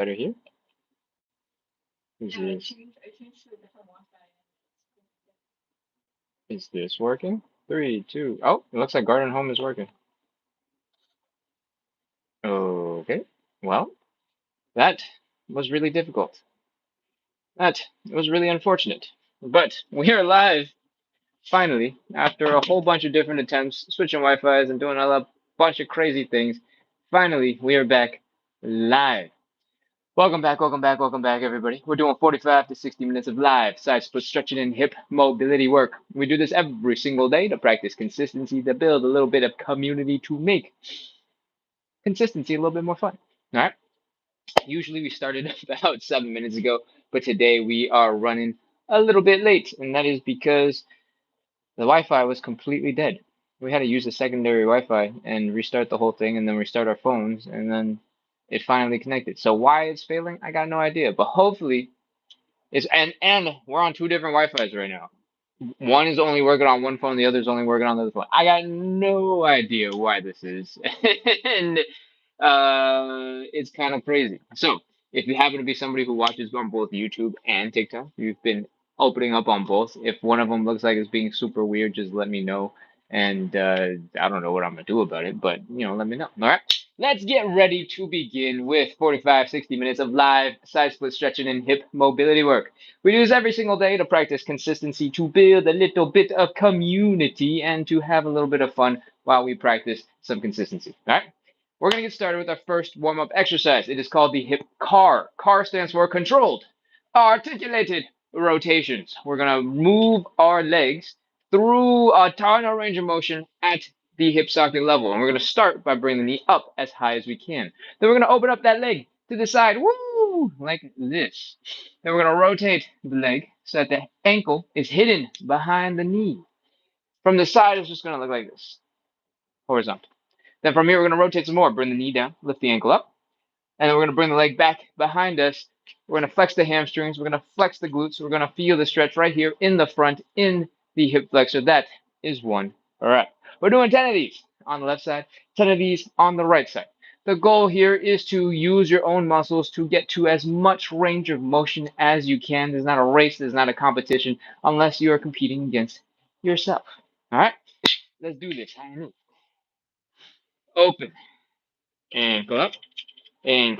Better here. Is this working? Three, two. Oh, it looks like Garden Home is working. Okay. Well, that was really difficult. That was really unfortunate. But we are live finally after a whole bunch of different attempts, switching Wi-Fi's and doing a bunch of crazy things. Finally, we are back live. Welcome back, welcome back, welcome back, everybody. We're doing 45 to 60 minutes of live side split stretching and hip mobility work. We do this every single day to practice consistency, to build a little bit of community, to make consistency a little bit more fun. All right. Usually we started about 7 minutes ago, but today we are running a little bit late, and that is because the Wi-Fi was completely dead. We had to use the secondary Wi-Fi and restart the whole thing, and then restart our phones, and then it finally connected. So why it's failing, I got no idea. But hopefully it's and we're on two different Wi-Fi's right now. One is only working on one phone, the other is only working on the other phone. I got no idea why this is, and it's kind of crazy. So if you happen to be somebody who watches on both YouTube and TikTok, you've been opening up on both. If one of them looks like it's being super weird, just let me know. And I don't know what I'm gonna do about it, but let me know. All right, let's get ready to begin with 45, 60 minutes of live side split stretching and hip mobility work. We do this every single day to practice consistency, to build a little bit of community, and to have a little bit of fun while we practice some consistency. All right. We're going to get started with our first warm-up exercise. It is called the hip CAR. CAR stands for controlled, articulated rotations. We're going to move our legs through a ton of range of motion at the hip socket level. And we're going to start by bringing the knee up as high as we can. Then we're going to open up that leg to the side, woo, like this. Then we're going to rotate the leg so that the ankle is hidden behind the knee. From the side, it's just going to look like this, horizontal. Then from here, we're going to rotate some more. Bring the knee down, lift the ankle up, and then we're going to bring the leg back behind us. We're going to flex the hamstrings. We're going to flex the glutes. We're going to feel the stretch right here in the front, in the hip flexor. That is one. All right. We're doing 10 of these on the left side, 10 of these on the right side. The goal here is to use your own muscles to get to as much range of motion as you can. There's not a race, there's not a competition unless you are competing against yourself. All right, let's do this. Open and go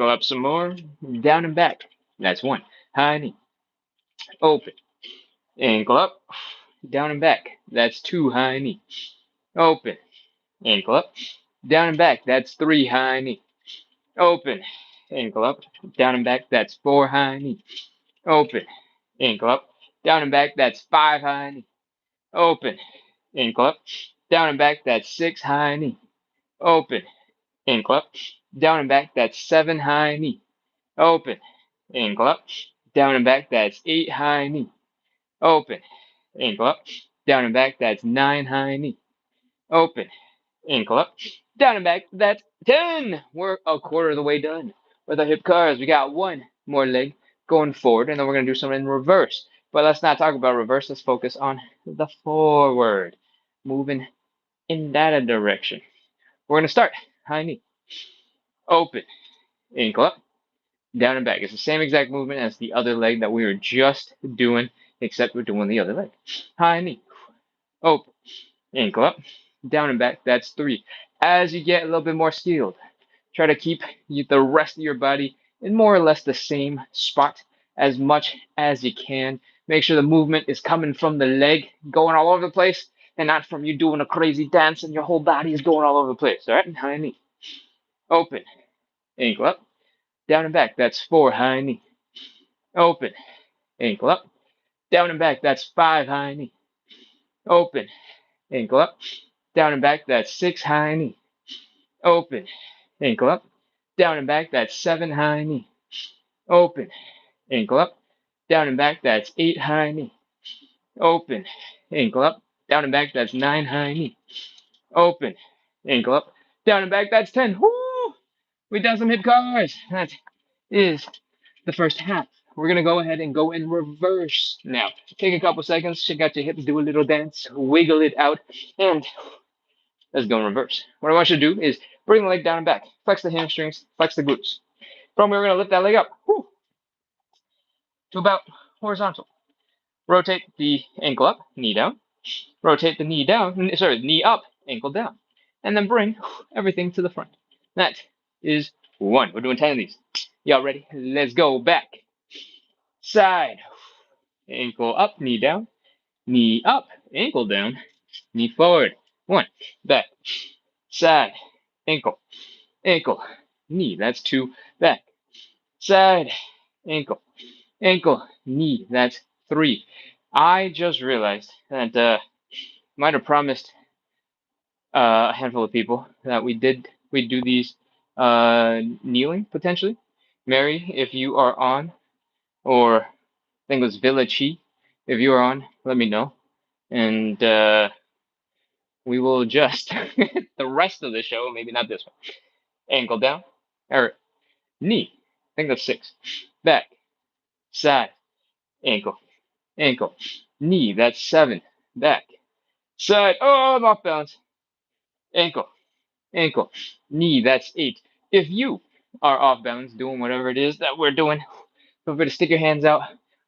up some more, down and back. That's one. High knee. Open and go up, down and back. That's two. High knee. Open and go up, down and back. That's three. High knee. Open ankle up, down and back. That's four. High knee. Open ankle up, down and back. That's five. High knee. Open ankle up, down and back. That's six. High knee. Open ankle up, down and back. That's seven. High knee. Open ankle up, down and back. That's eight. High knee. Open ankle up, down and back. That's nine. High knee. Open ankle up, down and back. That's 10. We're a quarter of the way done with our hip cars. We got one more leg going forward, and then we're going to do something in reverse. But let's not talk about reverse. Let's focus on the forward, moving in that direction. We're going to start high knee. Open, ankle up, down and back. It's the same exact movement as the other leg that we were just doing, except we're doing the other leg. High knee. Open, ankle up, down and back. That's three. As you get a little bit more skilled, try to keep the rest of your body in more or less the same spot as much as you can. Make sure the movement is coming from the leg, going all over the place, and not from you doing a crazy dance and your whole body is going all over the place. All right, high knee. Open, ankle up, down and back. That's four. High knee. Open, ankle up, down and back. That's five. High knee. Open, ankle up, down and back. That's six. High knee. Open, ankle up, down and back. That's seven. High knee. Open, ankle up, down and back. That's eight. High knee. Open, ankle up, down and back. That's nine. High knee. Open, ankle up, down and back. That's 10. Woo! We done some hip cars. That is the first half. We're going to go ahead and go in reverse now. Take a couple seconds, check out your hips, do a little dance, wiggle it out, and let's go in reverse. What I want you to do is bring the leg down and back. Flex the hamstrings, flex the glutes. From here, we're going to lift that leg up to about horizontal. Rotate the ankle up, knee down. Rotate the knee down, sorry, knee up, ankle down. And then bring everything to the front. That is 1. We're doing 10 of these. Y'all ready? Let's go. Back, side, ankle up, knee down, knee up, ankle down, knee forward. 1, back, side, ankle, ankle, knee. That's 2, back, side, ankle, ankle, knee. That's 3. I just realized that might have promised a handful of people that we'd do these kneeling potentially. Mary, if you are on, or I think it was Villa Chi, if you are on, let me know, and we will adjust the rest of the show. Maybe not this one. Ankle down, or knee. I think that's 6. Back, side, ankle, ankle, knee. That's 7. Back, side. Oh, I'm off balance. Ankle, ankle, knee. That's 8. If you are off balance doing whatever it is that we're doing, feel free to stick your hands out,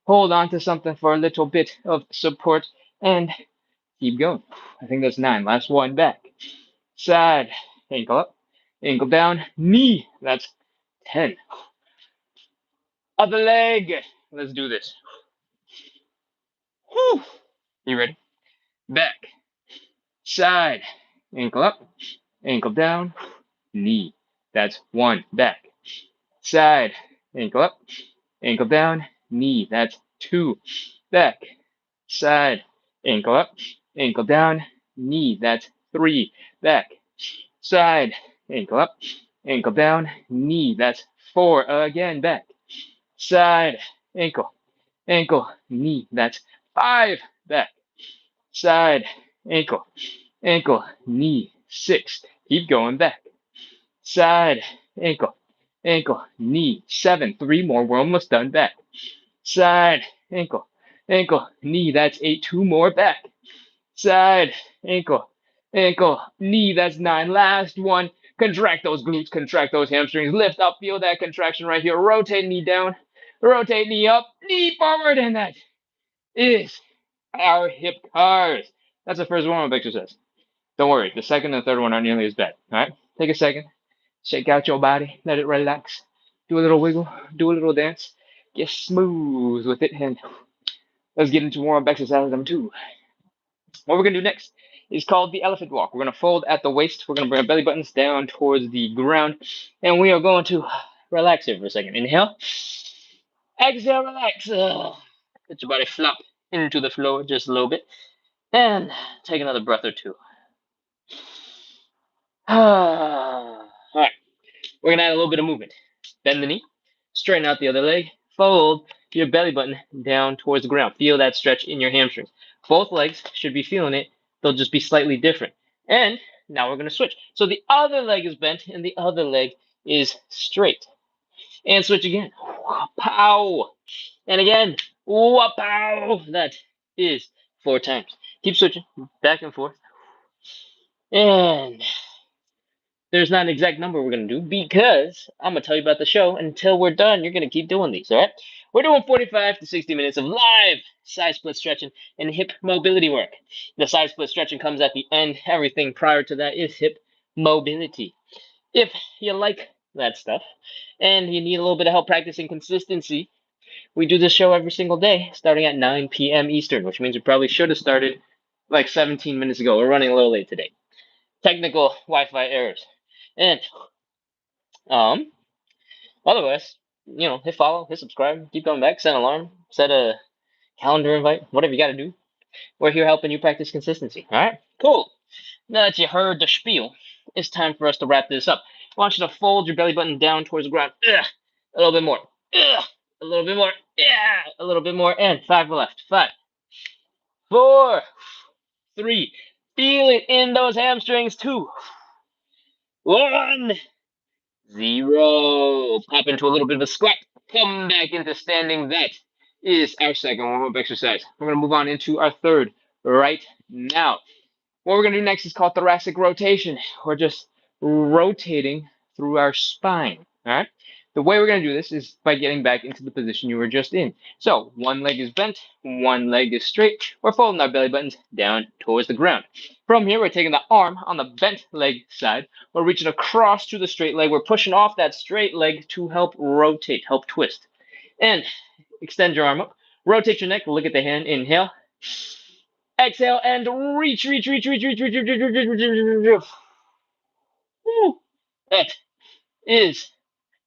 hold on to something for a little bit of support, and keep going. I think that's 9. Last one. Back, side, ankle up, ankle down, knee. That's 10. Other leg. Let's do this. Whew. You ready? Back, side, ankle up, ankle down, knee. That's 1. Back, side, ankle up, ankle down, knee. That's 2. Back, side, ankle up, ankle down, knee. That's 3. Back, side, ankle up, ankle down, knee. That's 4. Again, back, side, ankle, ankle, knee. That's 5. Back, side, ankle, ankle, knee. 6. Keep going. Back, side, ankle, ankle, knee. 7. 3 more. We're almost done. Back, side, ankle, ankle, knee. That's 8. 2 more. Back, side, ankle, ankle, knee. That's 9. Last one. Contract those glutes, contract those hamstrings. Lift up, feel that contraction right here. Rotate knee down, rotate knee up, knee forward, and that is our hip cars. That's the first warm-up exercise. Don't worry, the second and third one aren't nearly as bad. All right, take a second, shake out your body, let it relax, do a little wiggle, do a little dance, get smooth with it, and let's get into warm-up exercise number 2. What we're gonna do next is called the elephant walk. We're gonna fold at the waist. We're gonna bring our belly buttons down towards the ground, and we are going to relax here for a second. Inhale, exhale, relax. Let your body flop into the floor just a little bit, and take another breath or 2. All right, we're gonna add a little bit of movement. Bend the knee, straighten out the other leg, fold your belly button down towards the ground. Feel that stretch in your hamstrings. Both legs should be feeling it. They'll just be slightly different. And now we're gonna switch. So the other leg is bent and the other leg is straight. And switch again. Pow. And again. Pow. That is 4 times. Keep switching back and forth. And there's not an exact number we're going to do because I'm going to tell you about the show. Until we're done, you're going to keep doing these, all right? We're doing 45 to 60 minutes of live side split stretching and hip mobility work. The side split stretching comes at the end. Everything prior to that is hip mobility. If you like that stuff and you need a little bit of help practicing consistency, we do this show every single day starting at 9 p.m. Eastern, which means we probably should have started like 17 minutes ago. We're running a little late today. Technical Wi-Fi errors. And otherwise, hit follow, hit subscribe, keep coming back, set an alarm, set a calendar invite, whatever you got to do. We're here helping you practice consistency. All right, cool. Now that you heard the spiel, it's time for us to wrap this up. I want you to fold your belly button down towards the ground. Ugh. A little bit more. Ugh. A little bit more. Yeah. A little bit more. And 5 left. 5, 4, 3. Feel it in those hamstrings. 2, 1. 0. Pop into a little bit of a squat. Come back into standing. That is our second warm-up exercise. We're going to move on into our third right now. What we're going to do next is called thoracic rotation. We're just rotating through our spine. All right. The way we're going to do this is by getting back into the position you were just in. So one leg is bent, one leg is straight. We're folding our belly buttons down towards the ground. From here, we're taking the arm on the bent leg side. We're reaching across to the straight leg. We're pushing off that straight leg to help rotate, help twist. And extend your arm up. Rotate your neck. Look at the hand. Inhale. Exhale and reach, reach, reach, reach, reach, reach, reach, reach, reach, reach, reach, reach. Woo. That is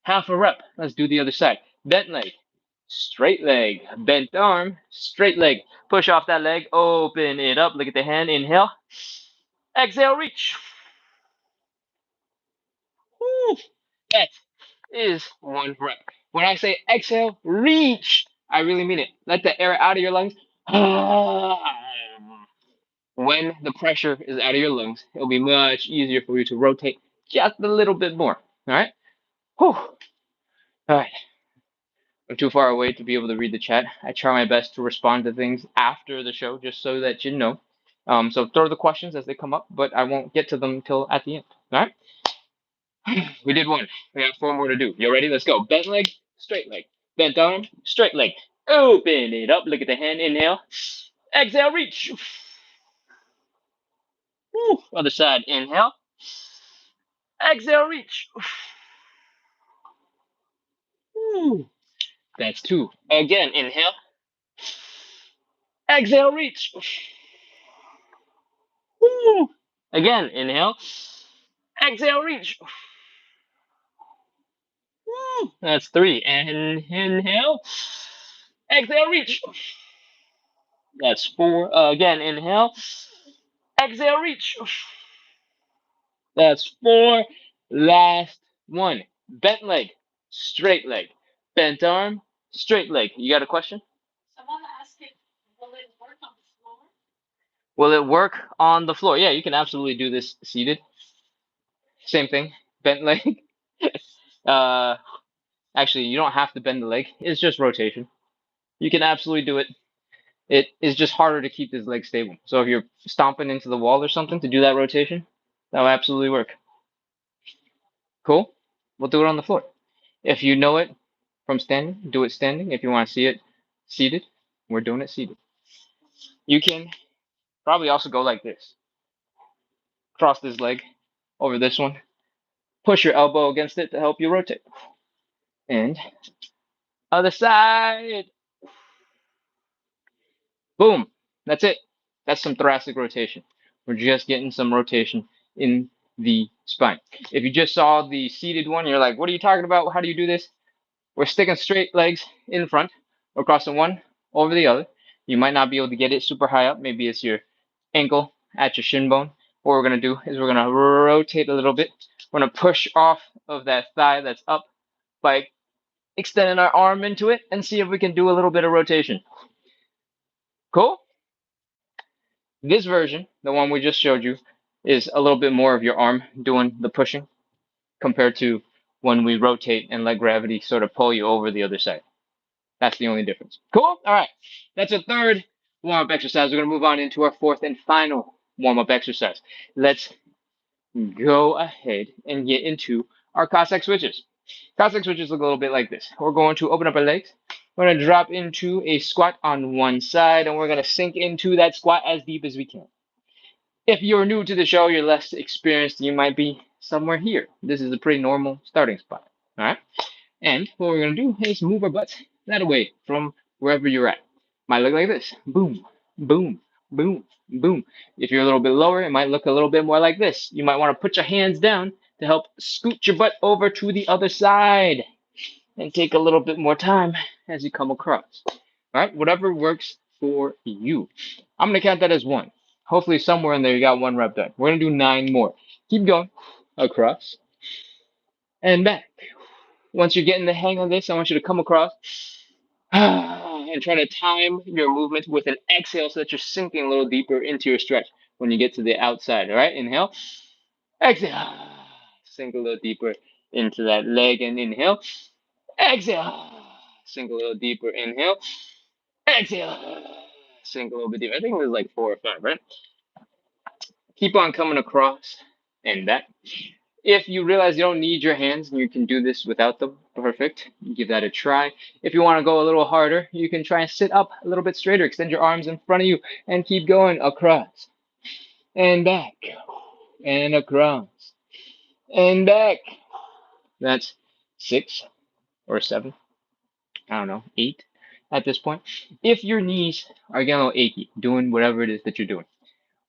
half a rep. Let's do the other side. Bent leg, straight leg, bent arm, straight leg. Push off that leg, open it up. Look at the hand. Inhale. Exhale, reach. Woo. That is one rep. When I say exhale, reach, I really mean it. Let the air out of your lungs. When the pressure is out of your lungs, it'll be much easier for you to rotate just a little bit more. All right? Whew. All right. I'm too far away to be able to read the chat. I try my best to respond to things after the show just so that you know. So throw the questions as they come up, but I won't get to them until at the end. All right? We did one. We have four more to do. You ready? Let's go. Bent leg, straight leg. Bent arm, straight leg. Open it up. Look at the hand. Inhale. Exhale, reach. Woo. Other side. Inhale. Exhale, reach. Woo. That's two. Again, inhale. Exhale, reach. Woo. Again, inhale. Exhale, reach. Woo. That's three. And inhale. Exhale, reach. That's four. Again, inhale. Exhale, reach. That's four. Last one. Bent leg, straight leg. Bent arm, straight leg. You got a question? Someone asked if will it work on the floor? Will it work on the floor? Yeah, you can absolutely do this seated. Same thing. Bent leg. uh, actually, you don't have to bend the leg. It's just rotation. You can absolutely do it. It is just harder to keep this leg stable. So if you're stomping into the wall or something to do that rotation, that'll absolutely work. Cool? We'll do it on the floor. If you know it from standing, do it standing. If you want to see it seated, we're doing it seated. You can probably also go like this. Cross this leg over this one. Push your elbow against it to help you rotate. And other side. Boom. That's it. That's some thoracic rotation. We're just getting some rotation in the spine. If you just saw the seated one, you're like, what are you talking about? How do you do this? We're sticking straight legs in front. We're crossing one over the other. You might not be able to get it super high up. Maybe it's your ankle at your shin bone. What we're going to do is we're going to rotate a little bit. We're going to push off of that thigh that's up by extending our arm into it and see if we can do a little bit of rotation. Cool? This version, the one we just showed you, is a little bit more of your arm doing the pushing compared to when we rotate and let gravity sort of pull you over the other side. That's the only difference. Cool? All right. That's a third warm-up exercise. We're going to move on into our fourth and final warm-up exercise. Let's go ahead and get into our Cossack switches. Cossack switches look a little bit like this. We're going to open up our legs. We're going to drop into a squat on one side, and we're going to sink into that squat as deep as we can. If you're new to the show, you're less experienced, you might be somewhere here. This is a pretty normal starting spot. All right? And what we're going to do is move our butts that away from wherever you're at. Might look like this. Boom, boom, boom, boom. If you're a little bit lower, it might look a little bit more like this. You might want to put your hands down to help scoot your butt over to the other side and take a little bit more time as you come across. All right, whatever works for you. I'm going to count that as one. Hopefully somewhere in there you got one rep done. We're going to do 9 more. Keep going. Across and back. Once you're getting the hang of this, I want you to come across and try to time your movement with an exhale so that you're sinking a little deeper into your stretch when you get to the outside. All right, inhale, exhale, sink a little deeper into that leg and inhale, exhale, sink a little deeper, inhale, exhale, sink a little bit deeper. I think it was like 4 or 5, right? Keep on coming across and back. If you realize you don't need your hands and you can do this without them, perfect. Give that a try. If you want to go a little harder, you can try and sit up a little bit straighter. Extend your arms in front of you and keep going across and back and across and back. That's 6 or 7. I don't know, 8 at this point. If your knees are getting a little achy, doing whatever it is that you're doing,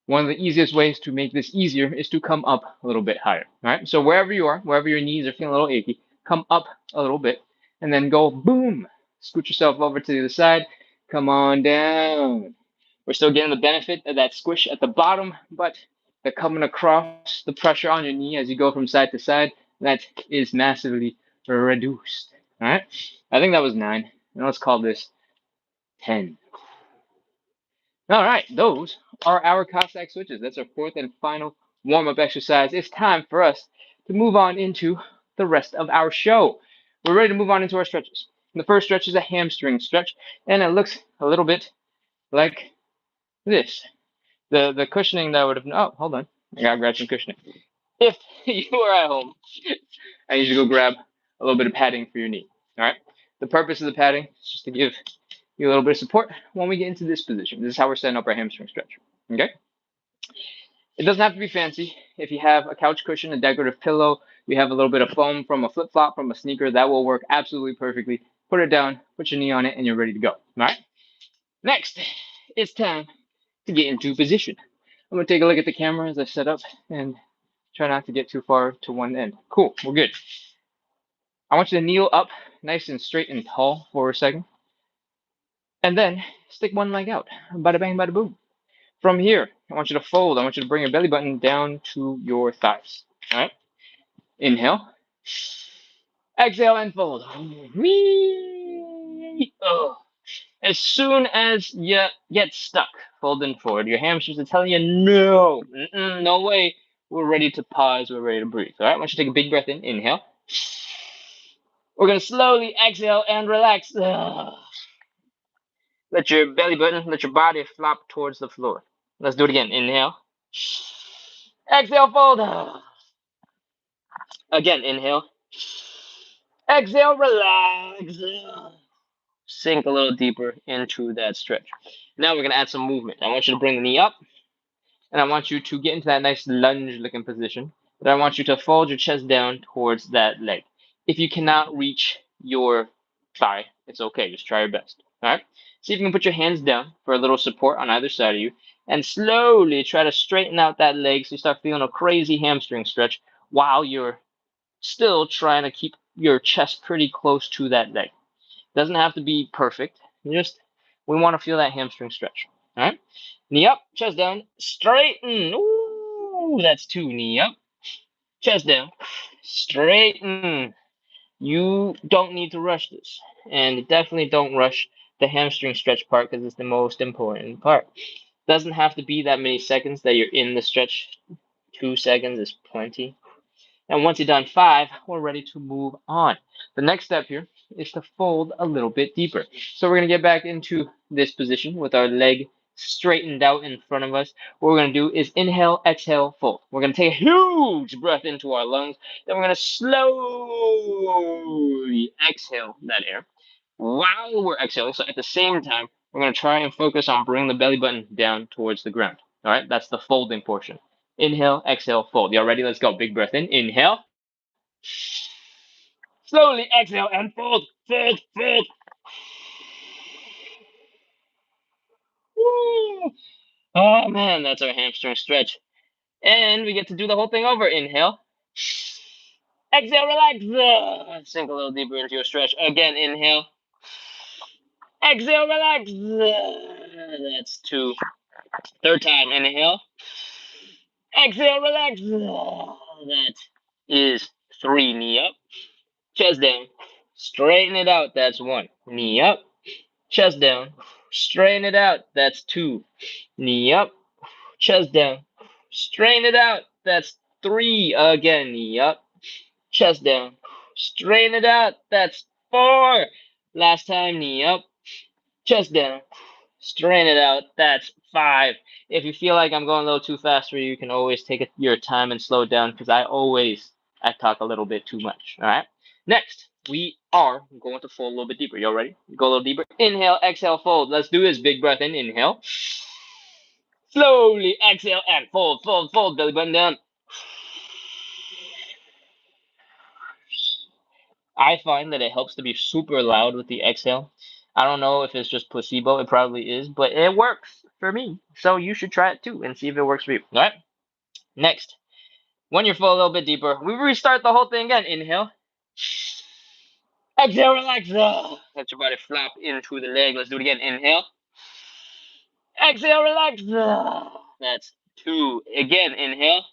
one of the easiest ways to make this easier is to come up a little bit higher. All right, so wherever you are, wherever your knees are feeling a little achy, come up a little bit and then go boom. Scoot yourself over to the other side. Come on down. We're still getting the benefit of that squish at the bottom, but the coming across, the pressure on your knee as you go from side to side, that is massively reduced. All right, I think that was 9. Now let's call this 10. All right, those are our Cossack switches. That's our fourth and final warm-up exercise. It's time for us to move on into the rest of our show. We're ready to move on into our stretches. The first stretch is a hamstring stretch, and it looks a little bit like this. The cushioning that would have. Oh, hold on. I gotta grab some cushioning. If you are at home, I need you to go grab a little bit of padding for your knee. All right. The purpose of the padding is just to give you a little bit of support when we get into this position. This is how we're setting up our hamstring stretch. Okay. It doesn't have to be fancy. If you have a couch cushion, a decorative pillow, you have a little bit of foam from a flip flop, from a sneaker, that will work absolutely perfectly. Put it down, put your knee on it, and you're ready to go. All right. Next, it's time to get into position. I'm gonna take a look at the camera as I set up and try not to get too far to one end. Cool, we're good. I want you to kneel up nice and straight and tall for a second. And then stick one leg out. Bada bang, bada boom. From here, I want you to fold. I want you to bring your belly button down to your thighs. All right. Inhale. Exhale and fold. Whee! Oh. As soon as you get stuck folding forward, your hamstrings are telling you, no, no way. We're ready to pause. We're ready to breathe. All right. I want you to take a big breath in. Inhale. We're going to slowly exhale and relax. Ugh. Let your belly button, let your body flop towards the floor. Let's do it again. Inhale. Exhale, fold. Again, inhale. Exhale, relax. Sink a little deeper into that stretch. Now we're going to add some movement. I want you to bring the knee up, and I want you to get into that nice lunge-looking position. But I want you to fold your chest down towards that leg. If you cannot reach your thigh, it's okay. Just try your best. All right? See if you can put your hands down for a little support on either side of you, and slowly try to straighten out that leg so you start feeling a crazy hamstring stretch while you're still trying to keep your chest pretty close to that leg. Doesn't have to be perfect. Just we want to feel that hamstring stretch. All right, knee up, chest down, straighten. Ooh, that's 2. Knee up, chest down, straighten. You don't need to rush this, and definitely don't rush the hamstring stretch part because it's the most important part. Doesn't have to be that many seconds that you're in the stretch. 2 seconds is plenty. And once you're done 5, we're ready to move on. The next step here is to fold a little bit deeper. So we're going to get back into this position with our leg straightened out in front of us. What we're going to do is inhale, exhale, fold. We're going to take a huge breath into our lungs. Then we're going to slowly exhale that air while we're exhaling. So at the same time, we're going to try and focus on bringing the belly button down towards the ground. All right, that's the folding portion. Inhale, exhale, fold. Y'all ready? Let's go. Big breath in. Inhale. Slowly exhale and fold, fold, fold. Woo. Oh man, that's our hamstring stretch. And we get to do the whole thing over. Inhale. Exhale, relax. Sink a little deeper into your stretch. Again, inhale. Exhale, relax. That's 2. Third time, inhale. Exhale, relax. That is 3. Knee up, chest down. Straighten it out. That's 1. Knee up, chest down. Straighten it out. That's 2. Knee up, chest down. Straighten it out. That's 3. Again, knee up, chest down. Straighten it out. That's 4. Last time, knee up, chest down. Straighten it out. That's 5. If you feel like I'm going a little too fast for you, you can always take your time and slow it down because I always I talk a little bit too much. All right. Next, we are going to fold a little bit deeper. Y'all ready? Go a little deeper. Inhale, exhale, fold. Let's do this. Big breath in. Inhale. Slowly exhale and fold, fold, fold. Belly button down. I find that it helps to be super loud with the exhale. I don't know if it's just placebo. It probably is, but it works for me. So you should try it too and see if it works for you. All right. Next, when you're full a little bit deeper, we restart the whole thing again. Inhale. Exhale, relax. Let your body flop into the leg. Let's do it again. Inhale. Exhale, relax. That's 2. Again, inhale.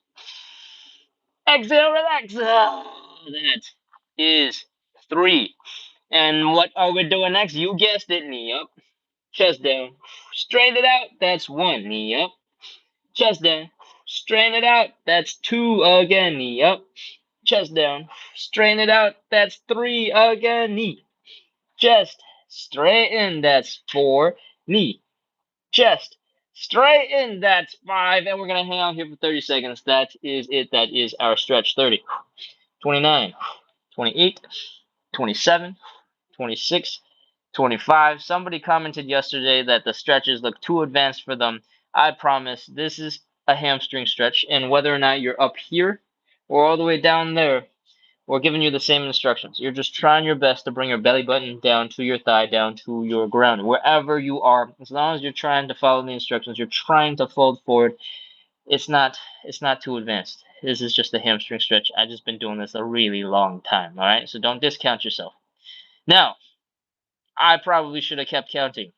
Exhale, relax. That is 3. And what are we doing next? You guessed it. Knee up, chest down. Straighten it out. That's 1. Knee up, chest down. Straighten it out. That's 2 again. Knee up, chest down. Straighten it out. That's 3 again. Knee, chest, straighten. That's 4. Knee, chest, straighten. That's 5. And we're going to hang out here for 30 seconds. That is it. That is our stretch. 30, 29, 28, 27, 26, 25. Somebody commented yesterday that the stretches look too advanced for them. I promise this is a hamstring stretch, and whether or not you're up here or all the way down there, we're giving you the same instructions. You're just trying your best to bring your belly button down to your thigh, down to your ground, wherever you are. As long as you're trying to follow the instructions, you're trying to fold forward. It's not too advanced. This is just a hamstring stretch. I've just been doing this a really long time. All right, so don't discount yourself. Now, I probably should have kept counting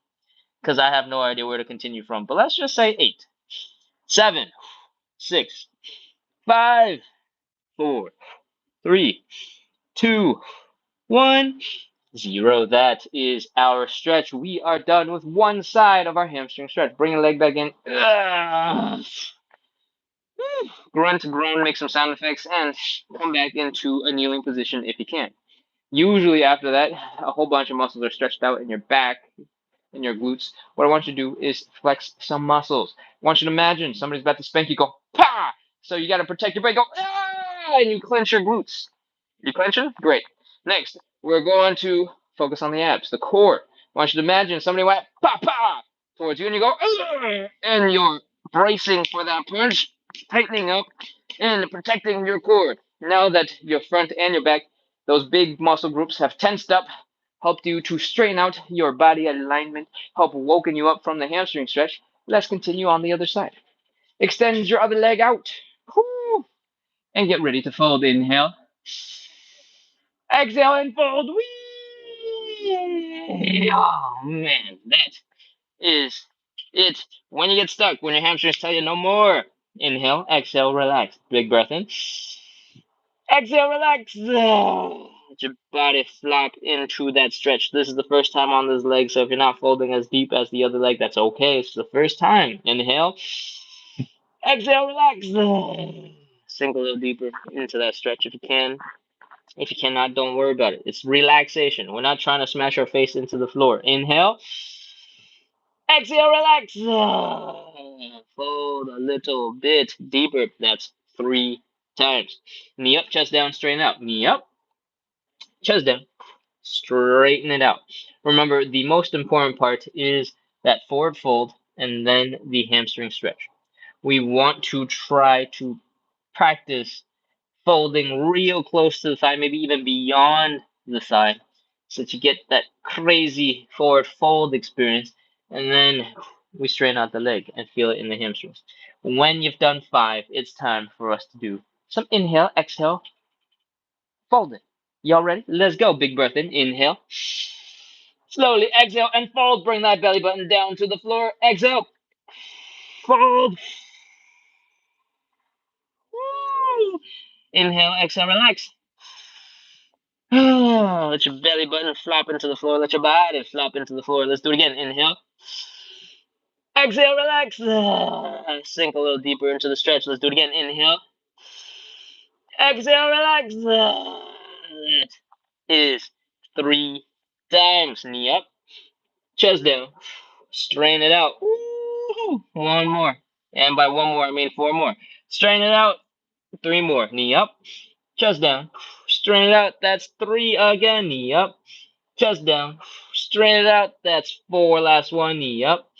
because I have no idea where to continue from. But let's just say 8, 7, 6, 5, 4, 3, 2, 1, 0. That is our stretch. We are done with one side of our hamstring stretch. Bring your leg back in. Grunt, groan, make some sound effects, and come back into a kneeling position if you can. Usually after that, a whole bunch of muscles are stretched out in your back, in your glutes. What I want you to do is flex some muscles. I want you to imagine somebody's about to spank you, go, pa! So you got to protect your brain, go, ah! And you clench your glutes. You clenching? Great. Next, we're going to focus on the abs, the core. I want you to imagine somebody went, pa, pa! Towards you, and you go, ah! And you're bracing for that punch, tightening up, and protecting your core. Now that your front and your back, those big muscle groups have tensed up, helped you to straighten out your body alignment, help woken you up from the hamstring stretch. Let's continue on the other side. Extend your other leg out. Whoo! And get ready to fold. Inhale. Exhale and fold. Whee! Oh man, that is it. When you get stuck, when your hamstrings tell you no more. Inhale, exhale, relax. Big breath in. Exhale, relax. Let your body flop into that stretch. This is the first time on this leg, so if you're not folding as deep as the other leg, that's okay. It's the first time. Inhale. Exhale, relax. Sink a little deeper into that stretch if you can. If you cannot, don't worry about it. It's relaxation. We're not trying to smash our face into the floor. Inhale. Exhale, relax. Fold a little bit deeper. That's 3 times. Knee up, chest down, straighten out. Knee up, chest down, straighten it out. Remember, the most important part is that forward fold and then the hamstring stretch. We want to try to practice folding real close to the thigh, maybe even beyond the thigh, so that you get that crazy forward fold experience, and then we straighten out the leg and feel it in the hamstrings. When you've done 5, it's time for us to do some inhale, exhale, fold it. Y'all ready? Let's go. Big breath in. Inhale. Slowly exhale and fold. Bring that belly button down to the floor. Exhale. Fold. Woo. Inhale, exhale, relax. Let your belly button flop into the floor. Let your body flop into the floor. Let's do it again. Inhale. Exhale, relax. Sink a little deeper into the stretch. Let's do it again. Inhale. Exhale, relax. That is 3 times. Knee up, chest down. Strain it out. Woo! 1 more. And by 1 more, I mean 4 more. Strain it out. 3 more. Knee up, Chest down. Straighten it out. That's 3 again. Knee up. Chest down. Straighten it out. That's 4. Last one. Knee up.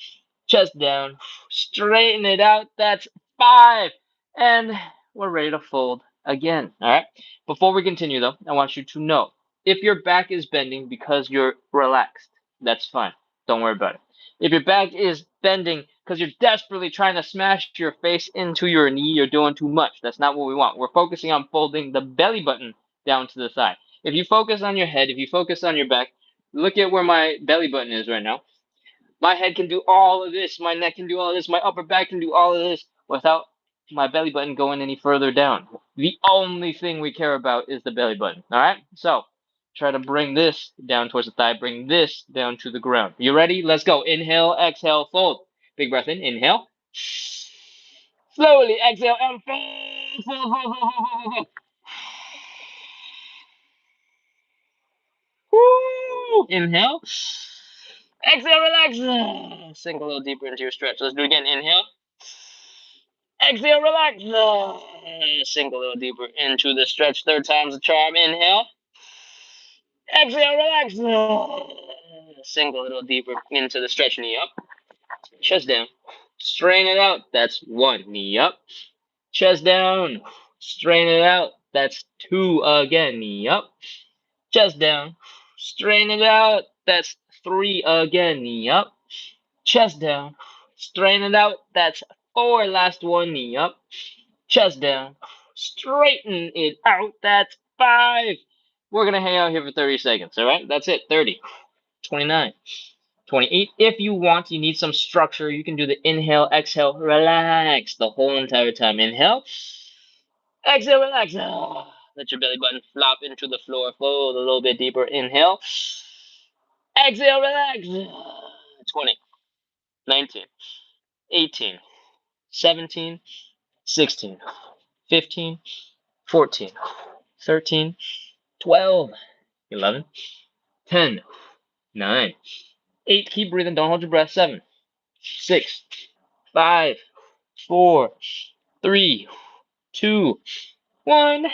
Chest down. Straighten it out. That's 5. And we're ready to fold again. All right. Before we continue, though, I want you to know if your back is bending because you're relaxed, that's fine. Don't worry about it. If your back is bending because you're desperately trying to smash your face into your knee, you're doing too much. That's not what we want. We're focusing on folding the belly button down to the side. If you focus on your head, if you focus on your back, look at where my belly button is right now. My head can do all of this. My neck can do all of this. My upper back can do all of this without my belly button going any further down. The only thing we care about is the belly button. All right? So try to bring this down towards the thigh. Bring this down to the ground. You ready? Let's go. Inhale, exhale, fold. Big breath in. Inhale. Slowly exhale and fold. Fold, fold, fold, fold, fold, fold. Woo! Inhale. Exhale, relax. Sink a little deeper into your stretch. Let's do it again. Inhale. Exhale, relax. Sink a little deeper into the stretch. Third time's the charm. Inhale. Exhale, relax. Sink a little deeper into the stretch. Knee up. Chest down. Strain it out. That's 1. Knee up. Chest down. Strain it out. That's 2 again. Knee up. Chest down. Strain it out. That's 3 again. Knee up. Chest down. Strain it out. That's 4. Last one. Knee up. Chest down. Straighten it out. That's 5. We're going to hang out here for 30 seconds. All right? That's it. 30, 29, 28. If you want, you need some structure, you can do the inhale, exhale, relax the whole entire time. Inhale. Exhale, relax. Let your belly button flop into the floor. Fold a little bit deeper. Inhale. Exhale, relax. 20, 19, 18, 17, 16, 15, 14, 13, 12, 11, 10, 9, 8. Keep breathing. Don't hold your breath. 7, 6, 5, 4, 3, 2, 1,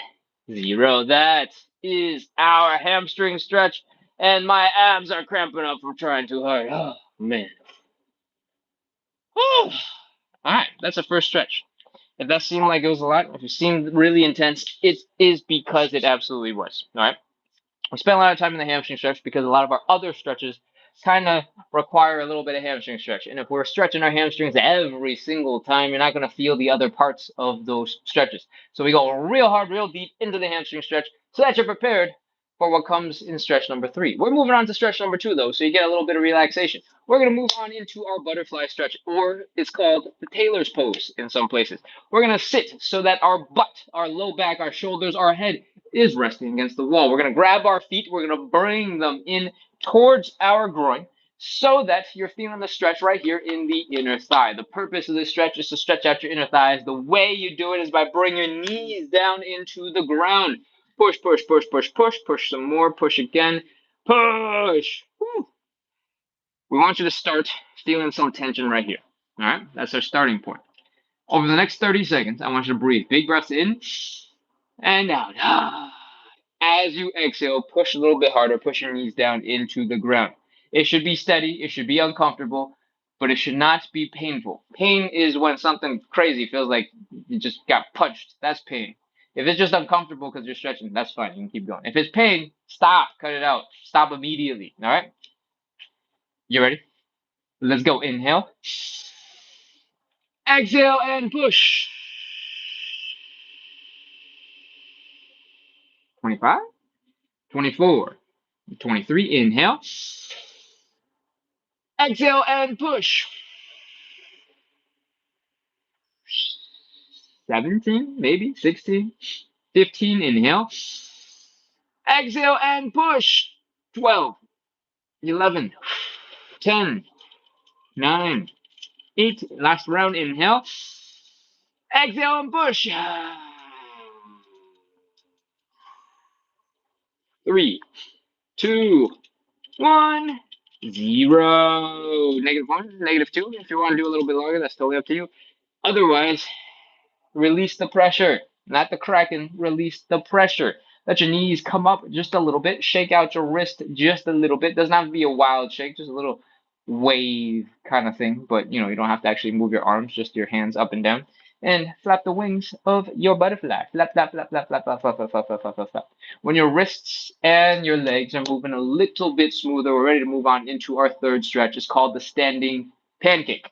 0. That is our hamstring stretch. And my abs are cramping up from trying too hard. Oh, man. Whew. All right. That's the first stretch. If that seemed like it was a lot, if it seemed really intense, it is because it absolutely was. All right. We spent a lot of time in the hamstring stretch because a lot of our other stretches kind of require a little bit of hamstring stretch. And if we're stretching our hamstrings every single time, you're not going to feel the other parts of those stretches. So we go real hard, real deep into the hamstring stretch so that you're prepared for what comes in stretch number 3. We're moving on to stretch number 2, though, so you get a little bit of relaxation. We're going to move on into our butterfly stretch, or it's called the tailor's pose in some places. We're going to sit so that our butt, our low back, our shoulders, our head is resting against the wall. We're going to grab our feet. We're going to bring them in towards our groin so that you're feeling the stretch right here in the inner thigh. The purpose of this stretch is to stretch out your inner thighs. The way you do it is by bringing your knees down into the ground. Push, push, push, push, push, push some more, push again, push. Woo. We want you to start feeling some tension right here. All right, that's our starting point. Over the next 30 seconds, I want you to breathe. Big breaths in and out. As you exhale, push a little bit harder, push your knees down into the ground. It should be steady, it should be uncomfortable, but it should not be painful. Pain is when something crazy feels like you just got punched. That's pain. If it's just uncomfortable because you're stretching, that's fine. You can keep going. If it's pain, stop. Cut it out. Stop immediately. All right? You ready? Let's go. Inhale. Exhale and push. 25, 24, 23. Inhale. Exhale and push. 17, maybe 16, 15. Inhale. Exhale and push. 12, 11, 10, 9, 8. Last round. Inhale. Exhale and push. 3, 2, 1, 0. -1, -2. If you want to do a little bit longer, that's totally up to you. Otherwise, release the pressure. not the cracking. Release the pressure. Let your knees come up just a little bit. Shake out your wrist just a little bit. Doesn't have to be a wild shake, just a little wave kind of thing. But you don't have to actually move your arms, just your hands up and down. And flap the wings of your butterfly. Flap, flap, flap, flap, flap, flap, flap, flap, flap, flap, flap, flap, flap. When your wrists and your legs are moving a little bit smoother, we're ready to move on into our third stretch. It's called the standing pancake.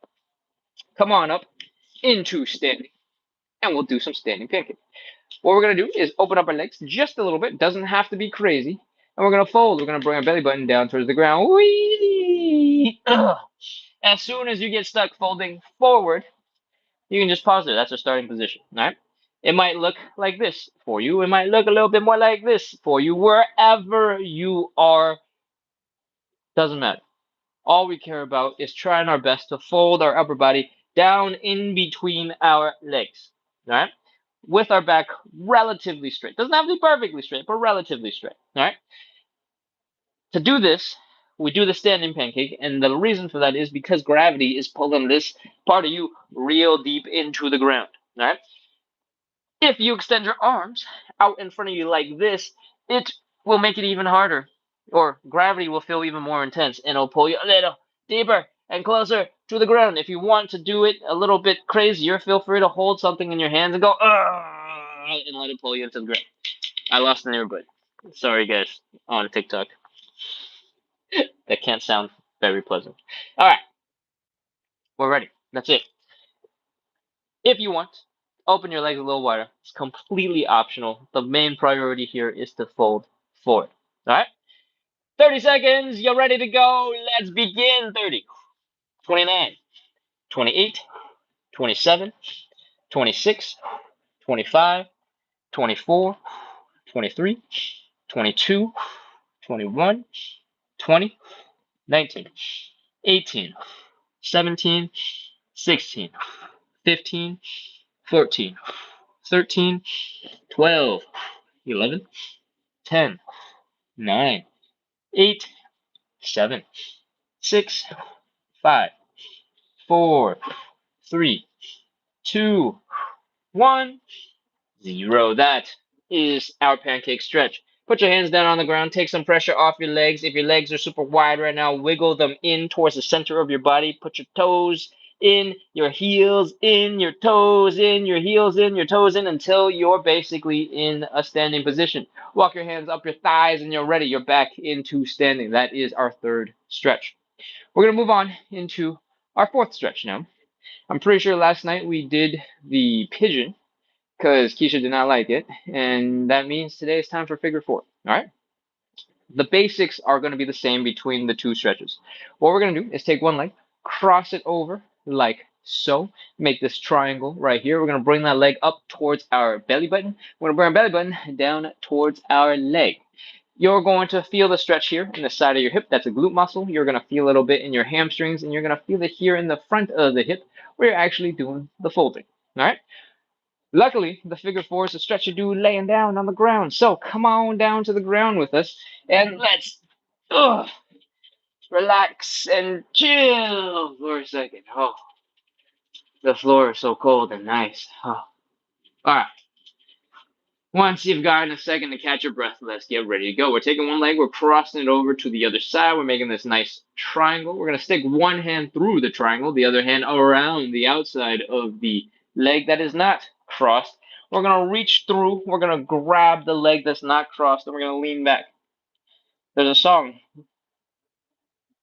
Come on up into standing, and we'll do some standing pancake. What we're going to do is open up our legs just a little bit. Doesn't have to be crazy. And we're going to fold. We're going to bring our belly button down towards the ground. Whee! Ugh. As soon as you get stuck folding forward, you can just pause there. That's our starting position. All right? It might look like this for you. It might look a little bit more like this for you. Wherever you are, doesn't matter. All we care about is trying our best to fold our upper body down in between our legs. All right? With our back relatively straight. Doesn't have to be perfectly straight, but relatively straight. All right? To do this, we do the standing pancake, and the reason for that is because gravity is pulling this part of you real deep into the ground. All right? If you extend your arms out in front of you like this, it will make it even harder. Or gravity will feel even more intense, and it'll pull you a little deeper and closer to the ground. If you want to do it a little bit crazier, feel free to hold something in your hands and go, and let it pull you into the ground. I lost an earbud. Sorry, guys, on TikTok. That can't sound very pleasant. All right, we're ready. That's it. If you want, open your legs a little wider. It's completely optional. The main priority here is to fold forward. All right? 30 seconds. You're ready to go. Let's begin. 30, 29, 28, 27, 26, 25, 24, 23, 22, 21, 20, 19, 18, 17, 16, 15, 14, 13, 12, 11, 10, 9, 8, 7, 6, 5, 4, 3, 2, 1, 0. That is our pancake stretch. Put your hands down on the ground. Take some pressure off your legs. If your legs are super wide right now, wiggle them in towards the center of your body. Put your toes in, your heels in, your toes in, your heels in, your toes in until you're basically in a standing position. Walk your hands up your thighs and you're ready. You're back into standing. That is our third stretch. We're going to move on into our fourth stretch now. I'm pretty sure last night we did the pigeon because Keisha did not like it, and that means today is time for figure four. All right? The basics are going to be the same between the two stretches. What we're going to do is take one leg, cross it over like so, make this triangle right here. We're going to bring that leg up towards our belly button. We're going to bring our belly button down towards our leg. You're going to feel the stretch here in the side of your hip. That's a glute muscle. You're going to feel a little bit in your hamstrings, and you're going to feel it here in the front of the hip where you're actually doing the folding. All right? Luckily, the figure four is a stretch you do laying down on the ground. So come on down to the ground with us and let's relax and chill for a second. Oh, the floor is so cold and nice. Oh. All right. Once you've gotten a second to catch your breath, let's get ready to go. We're taking one leg, we're crossing it over to the other side. We're making this nice triangle. We're going to stick one hand through the triangle, the other hand around the outside of the leg that is not crossed. We're going to reach through, we're going to grab the leg that's not crossed, and we're going to lean back. There's a song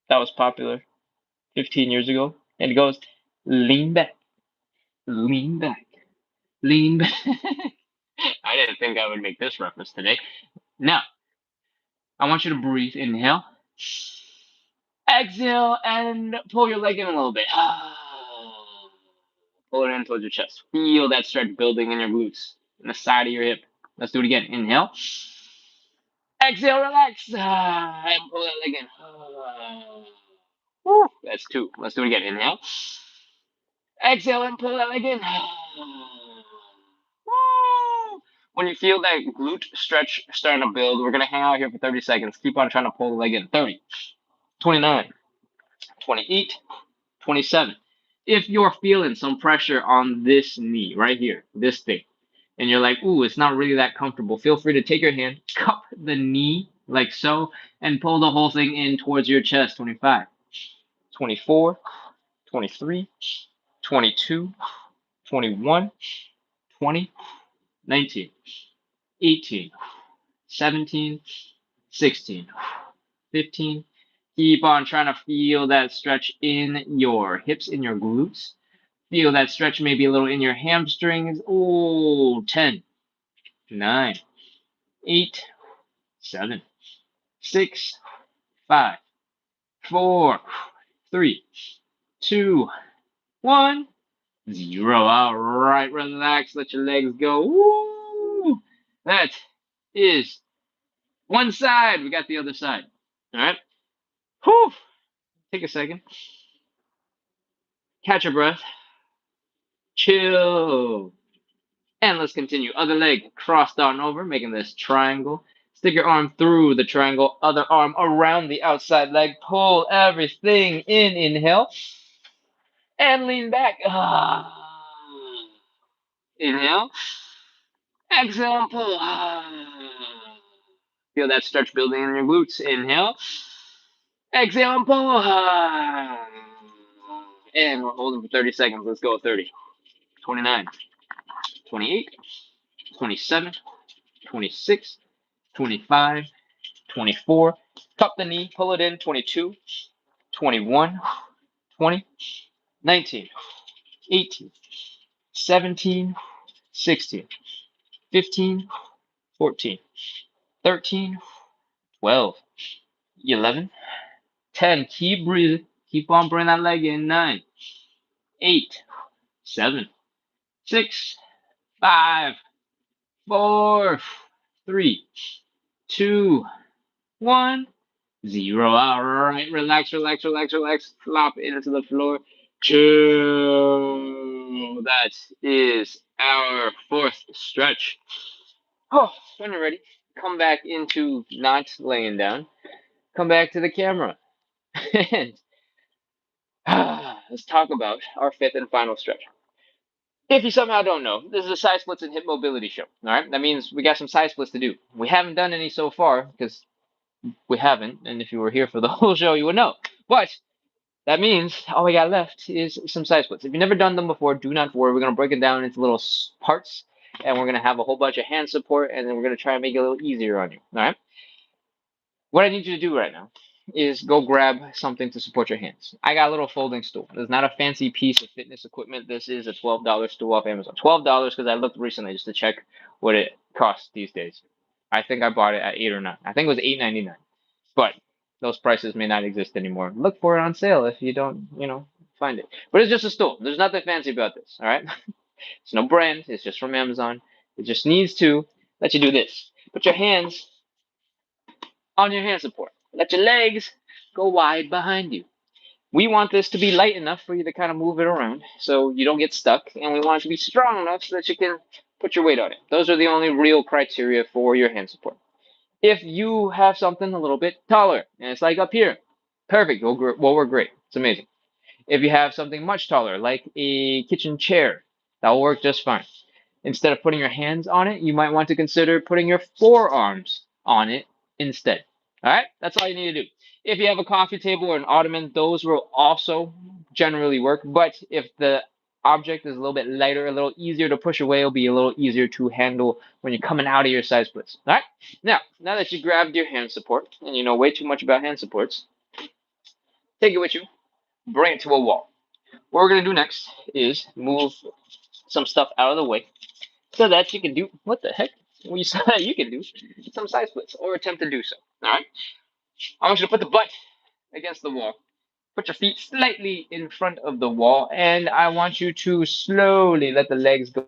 that was popular 15 years ago, and it goes, lean back, lean back, lean back. I didn't think I would make this reference today. Now, I want you to breathe. Inhale. Exhale and pull your leg in a little bit. Pull it in towards your chest. Feel that stretch building in your glutes, in the side of your hip. Let's do it again. Inhale. Exhale, relax. And pull that leg in. That's two. Let's do it again. Inhale. Exhale and pull that leg in. When you feel that glute stretch starting to build, we're going to hang out here for 30 seconds. Keep on trying to pull the leg in. 30, 29, 28, 27. If you're feeling some pressure on this knee right here, this thing, and you're like, ooh, it's not really that comfortable, feel free to take your hand, cup the knee like so, and pull the whole thing in towards your chest. 25, 24, 23, 22, 21, 20, 19, 18, 17, 16, 15. Keep on trying to feel that stretch in your hips, in your glutes. Feel that stretch maybe a little in your hamstrings. Oh, 10, 9, 8, 7, 6, 5, 4, 3, 2, 1, 0. All right, relax, let your legs go. Woo! That is one side. We got the other side. All right. Whew. Take a second. Catch your breath. Chill. And let's continue. Other leg crossed on over, making this triangle. Stick your arm through the triangle, other arm around the outside leg. Pull everything in. Inhale. And lean back. Inhale. Exhale and pull. Feel that stretch building in your glutes. Inhale. Exhale and pull. And we're holding for 30 seconds. Let's go. 30, 29, 28, 27, 26, 25, 24. Cup the knee, pull it in. 22, 21, 20, 19, 18, 17, 16, 15, 14, 13, 12, 11, 10. Keep breathing. Keep on bringing that leg in. 9, 8, 7, 6, 5, 4, 3, 2, 1, 0. All right. Relax, relax, relax, relax. Flop into the floor. Chill. That is our fourth stretch. Oh, when you're ready, come back into not laying down. Come back to the camera. And let's talk about our fifth and final stretch. If you somehow don't know, this is a side splits and hip mobility show. All right, that means we got some side splits to do. We haven't done any so far because we haven't, and if you were here for the whole show, you would know. But that means all we got left is some side splits. If you've never done them before, do not worry. We're gonna break it down into little parts, and we're gonna have a whole bunch of hand support, and then we're gonna try and make it a little easier on you. All right. What I need you to do right now is go grab something to support your hands. I got a little folding stool. It's not a fancy piece of fitness equipment. This is a $12 stool off Amazon. $12 because I looked recently just to check what it costs these days. I think I bought it at 8 or 9. I think it was $8.99. But those prices may not exist anymore. Look for it on sale if you don't, find it. But it's just a stool. There's nothing fancy about this, all right? It's no brand. It's just from Amazon. It just needs to let you do this. Put your hands on your hand support. Let your legs go wide behind you. We want this to be light enough for you to kind of move it around so you don't get stuck, and we want it to be strong enough so that you can put your weight on it. Those are the only real criteria for your hand support. If you have something a little bit taller, and it's like up here, perfect, will work great. It's amazing. If you have something much taller, like a kitchen chair, that will work just fine. Instead of putting your hands on it, you might want to consider putting your forearms on it instead. All right, that's all you need to do. If you have a coffee table or an ottoman, those will also generally work. But if the object is a little bit lighter, a little easier to push away, it'll be a little easier to handle when you're coming out of your side splits. All right, now that you grabbed your hand support and you know way too much about hand supports, take it with you, bring it to a wall. What we're gonna do next is move some stuff out of the way so that you can do what the heck? We saw that you can do some side splits or attempt to do so. All right. I want you to put the butt against the wall. Put your feet slightly in front of the wall, and I want you to slowly let the legs go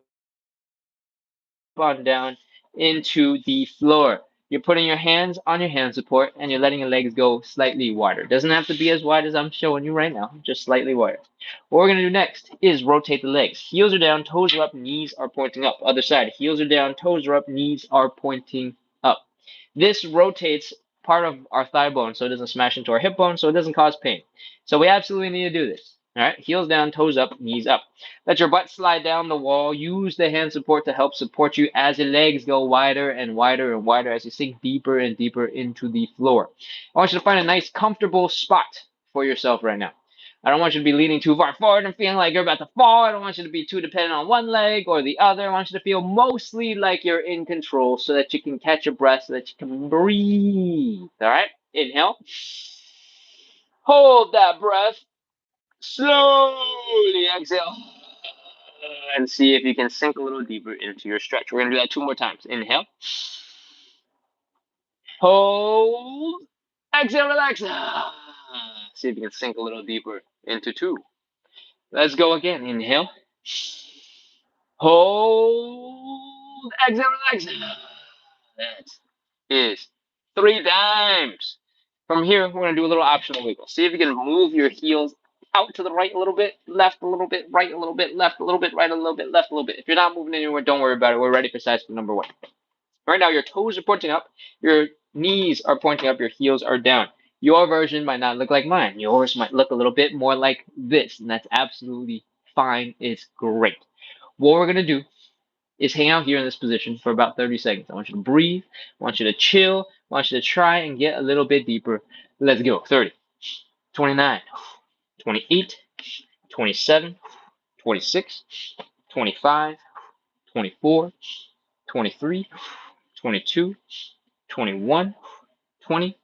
on down into the floor. You're putting your hands on your hand support, and you're letting your legs go slightly wider. Doesn't have to be as wide as I'm showing you right now, just slightly wider. What we're going to do next is rotate the legs. Heels are down, toes are up, knees are pointing up. Other side, heels are down, toes are up, knees are pointing up. This rotates part of our thigh bone so it doesn't smash into our hip bone, so it doesn't cause pain. So we absolutely need to do this. All right, heels down, toes up, knees up. Let your butt slide down the wall. Use the hand support to help support you as your legs go wider and wider and wider as you sink deeper and deeper into the floor. I want you to find a nice, comfortable spot for yourself right now. I don't want you to be leaning too far forward and feeling like you're about to fall. I don't want you to be too dependent on one leg or the other. I want you to feel mostly like you're in control so that you can catch your breath, so that you can breathe. All right? Inhale. Hold that breath. Slowly exhale and see if you can sink a little deeper into your stretch. We're going to do that 2 more times. Inhale, hold, exhale, relax. See if you can sink a little deeper into 2. Let's go again. Inhale, hold, exhale, relax. That is 3 times. From here, we're going to do a little optional wiggle. See if you can move your heels out to the right a little bit, left a little bit, right a little bit, left a little bit, right a little bit, left a little bit. If you're not moving anywhere, don't worry about it. We're ready for side split number 1. Right now, your toes are pointing up, your knees are pointing up, your heels are down. Your version might not look like mine. Yours might look a little bit more like this, and that's absolutely fine. It's great. What we're going to do is hang out here in this position for about 30 seconds. I want you to breathe. I want you to chill. I want you to try and get a little bit deeper. Let's go. 30, 29, 28, 27, 26, 25, 24, 23, 22, 21, 20,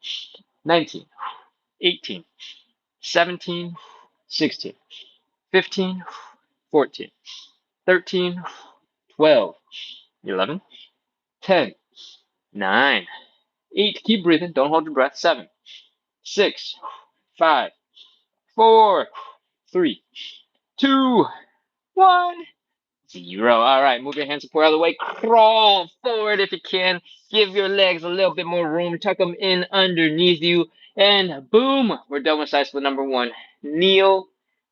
19, 18, 17, 16, 15, 14, 13, 12, 11, 10, 9, 8. Keep breathing. Don't hold your breath. 7, 6, 5, 4, 3, 2, 1. 0. All right, move your hands support out of the way. Crawl forward if you can. Give your legs a little bit more room. Tuck them in underneath you. And boom, we're done with side split number 1. Kneel,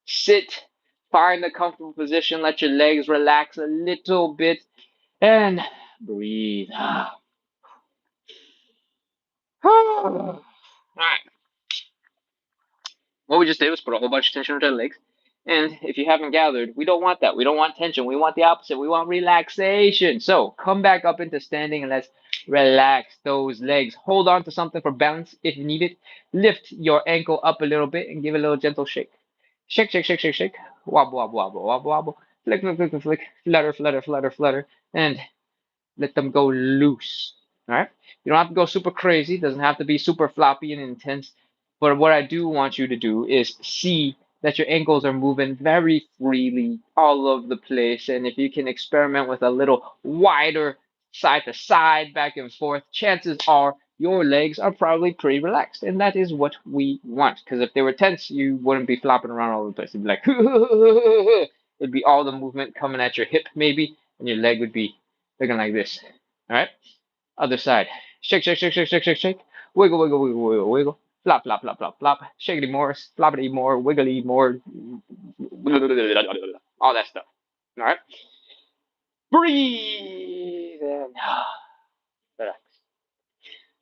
sit, find a comfortable position. Let your legs relax a little bit. And breathe. All right. What we just did was put a whole bunch of tension into our legs. And if you haven't gathered, we don't want that. We don't want tension. We want the opposite. We want relaxation. So come back up into standing and let's relax those legs. Hold on to something for balance if you need it. Lift your ankle up a little bit and give it a little gentle shake. Shake, shake, shake, shake, shake. Wobble, wobble, wobble, wobble, wobble. Flick, flick, flick, flick. Flutter, flutter, flutter, flutter. And let them go loose. All right. You don't have to go super crazy. It doesn't have to be super floppy and intense. But what I do want you to do is see that your ankles are moving very freely all over the place. And if you can experiment with a little wider side to side, back and forth, chances are your legs are probably pretty relaxed. And that is what we want. Because if they were tense, you wouldn't be flopping around all over the place. You'd be like, it'd be all the movement coming at your hip, maybe, and your leg would be looking like this. All right. Other side. Shake, shake, shake, shake, shake, shake, shake. Wiggle, wiggle, wiggle, wiggle, wiggle. Flop, flop, flop, flop, flop. Shakety more, floppity more, wiggly more. All that stuff. All right. Breathe and relax.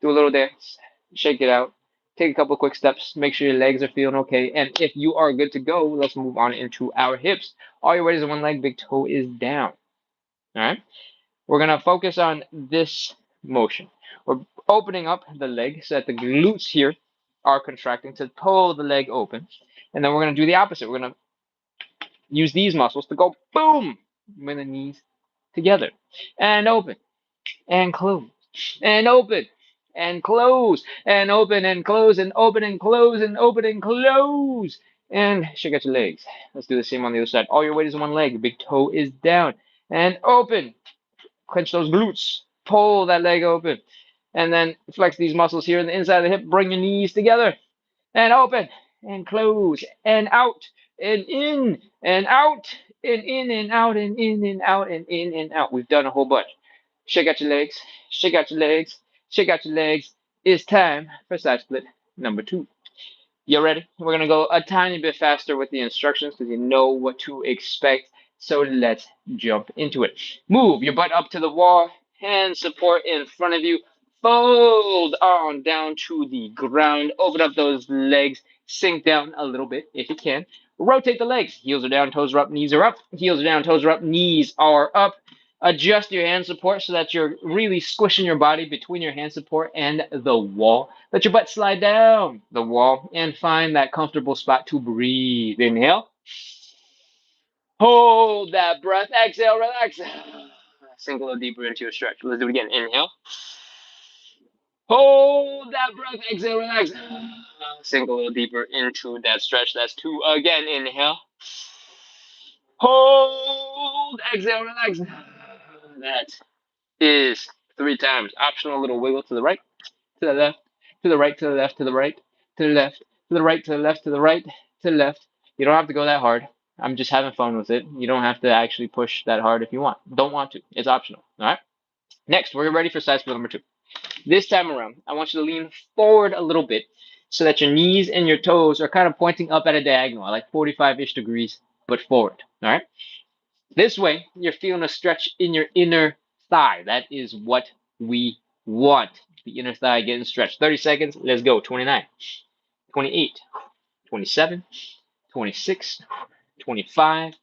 Do a little dance. Shake it out. Take a couple quick steps. Make sure your legs are feeling okay. And if you are good to go, let's move on into our hips. All your weight is on one leg. Big toe is down. All right. We're going to focus on this motion. We're opening up the leg so that the glutes here are contracting to pull the leg open. And then we're going to do the opposite. We're going to use these muscles to go boom, bring the knees together and open and close and open and close and open and close and open and close and open and close. And shake out your legs. Let's do the same on the other side. All your weight is on one leg. Big toe is down and open. Clench those glutes. Pull that leg open. And then flex these muscles here in the inside of the hip. Bring your knees together. And open. And close. And out. And in. And out. And in and out. And in and out. And in and out. We've done a whole bunch. Shake out your legs. Shake out your legs. Shake out your legs. It's time for side split number 2. You ready? We're going to go a tiny bit faster with the instructions because you know what to expect. So let's jump into it. Move your butt up to the wall. Hand support in front of you. Fold on down to the ground. Open up those legs. sink down a little bit if you can. Rotate the legs. Heels are down, toes are up, knees are up. Heels are down, toes are up, knees are up. Adjust your hand support so that you're really squishing your body between your hand support and the wall. Let your butt slide down the wall and find that comfortable spot to breathe. Inhale. Hold that breath. Exhale, relax. Sink a little deeper into your stretch. Let's do it again. Inhale. Hold that breath. Exhale, relax. Sink a little deeper into that stretch. That's 2 again. Inhale. Hold. Exhale, relax. That is 3 times. Optional little wiggle to the right, to the left, to the right, to the left, to the right, to the left, to the right, to the left, to the right, to the left. You don't have to go that hard. I'm just having fun with it. You don't have to actually push that hard if you want. Don't want to. It's optional. All right. Next, we're ready for side split number 2. This time around, I want you to lean forward a little bit so that your knees and your toes are kind of pointing up at a diagonal, like 45-ish degrees, but forward. All right. This way, you're feeling a stretch in your inner thigh. That is what we want. The inner thigh getting stretched. 30 seconds. Let's go. 29, 28, 27, 26, 25,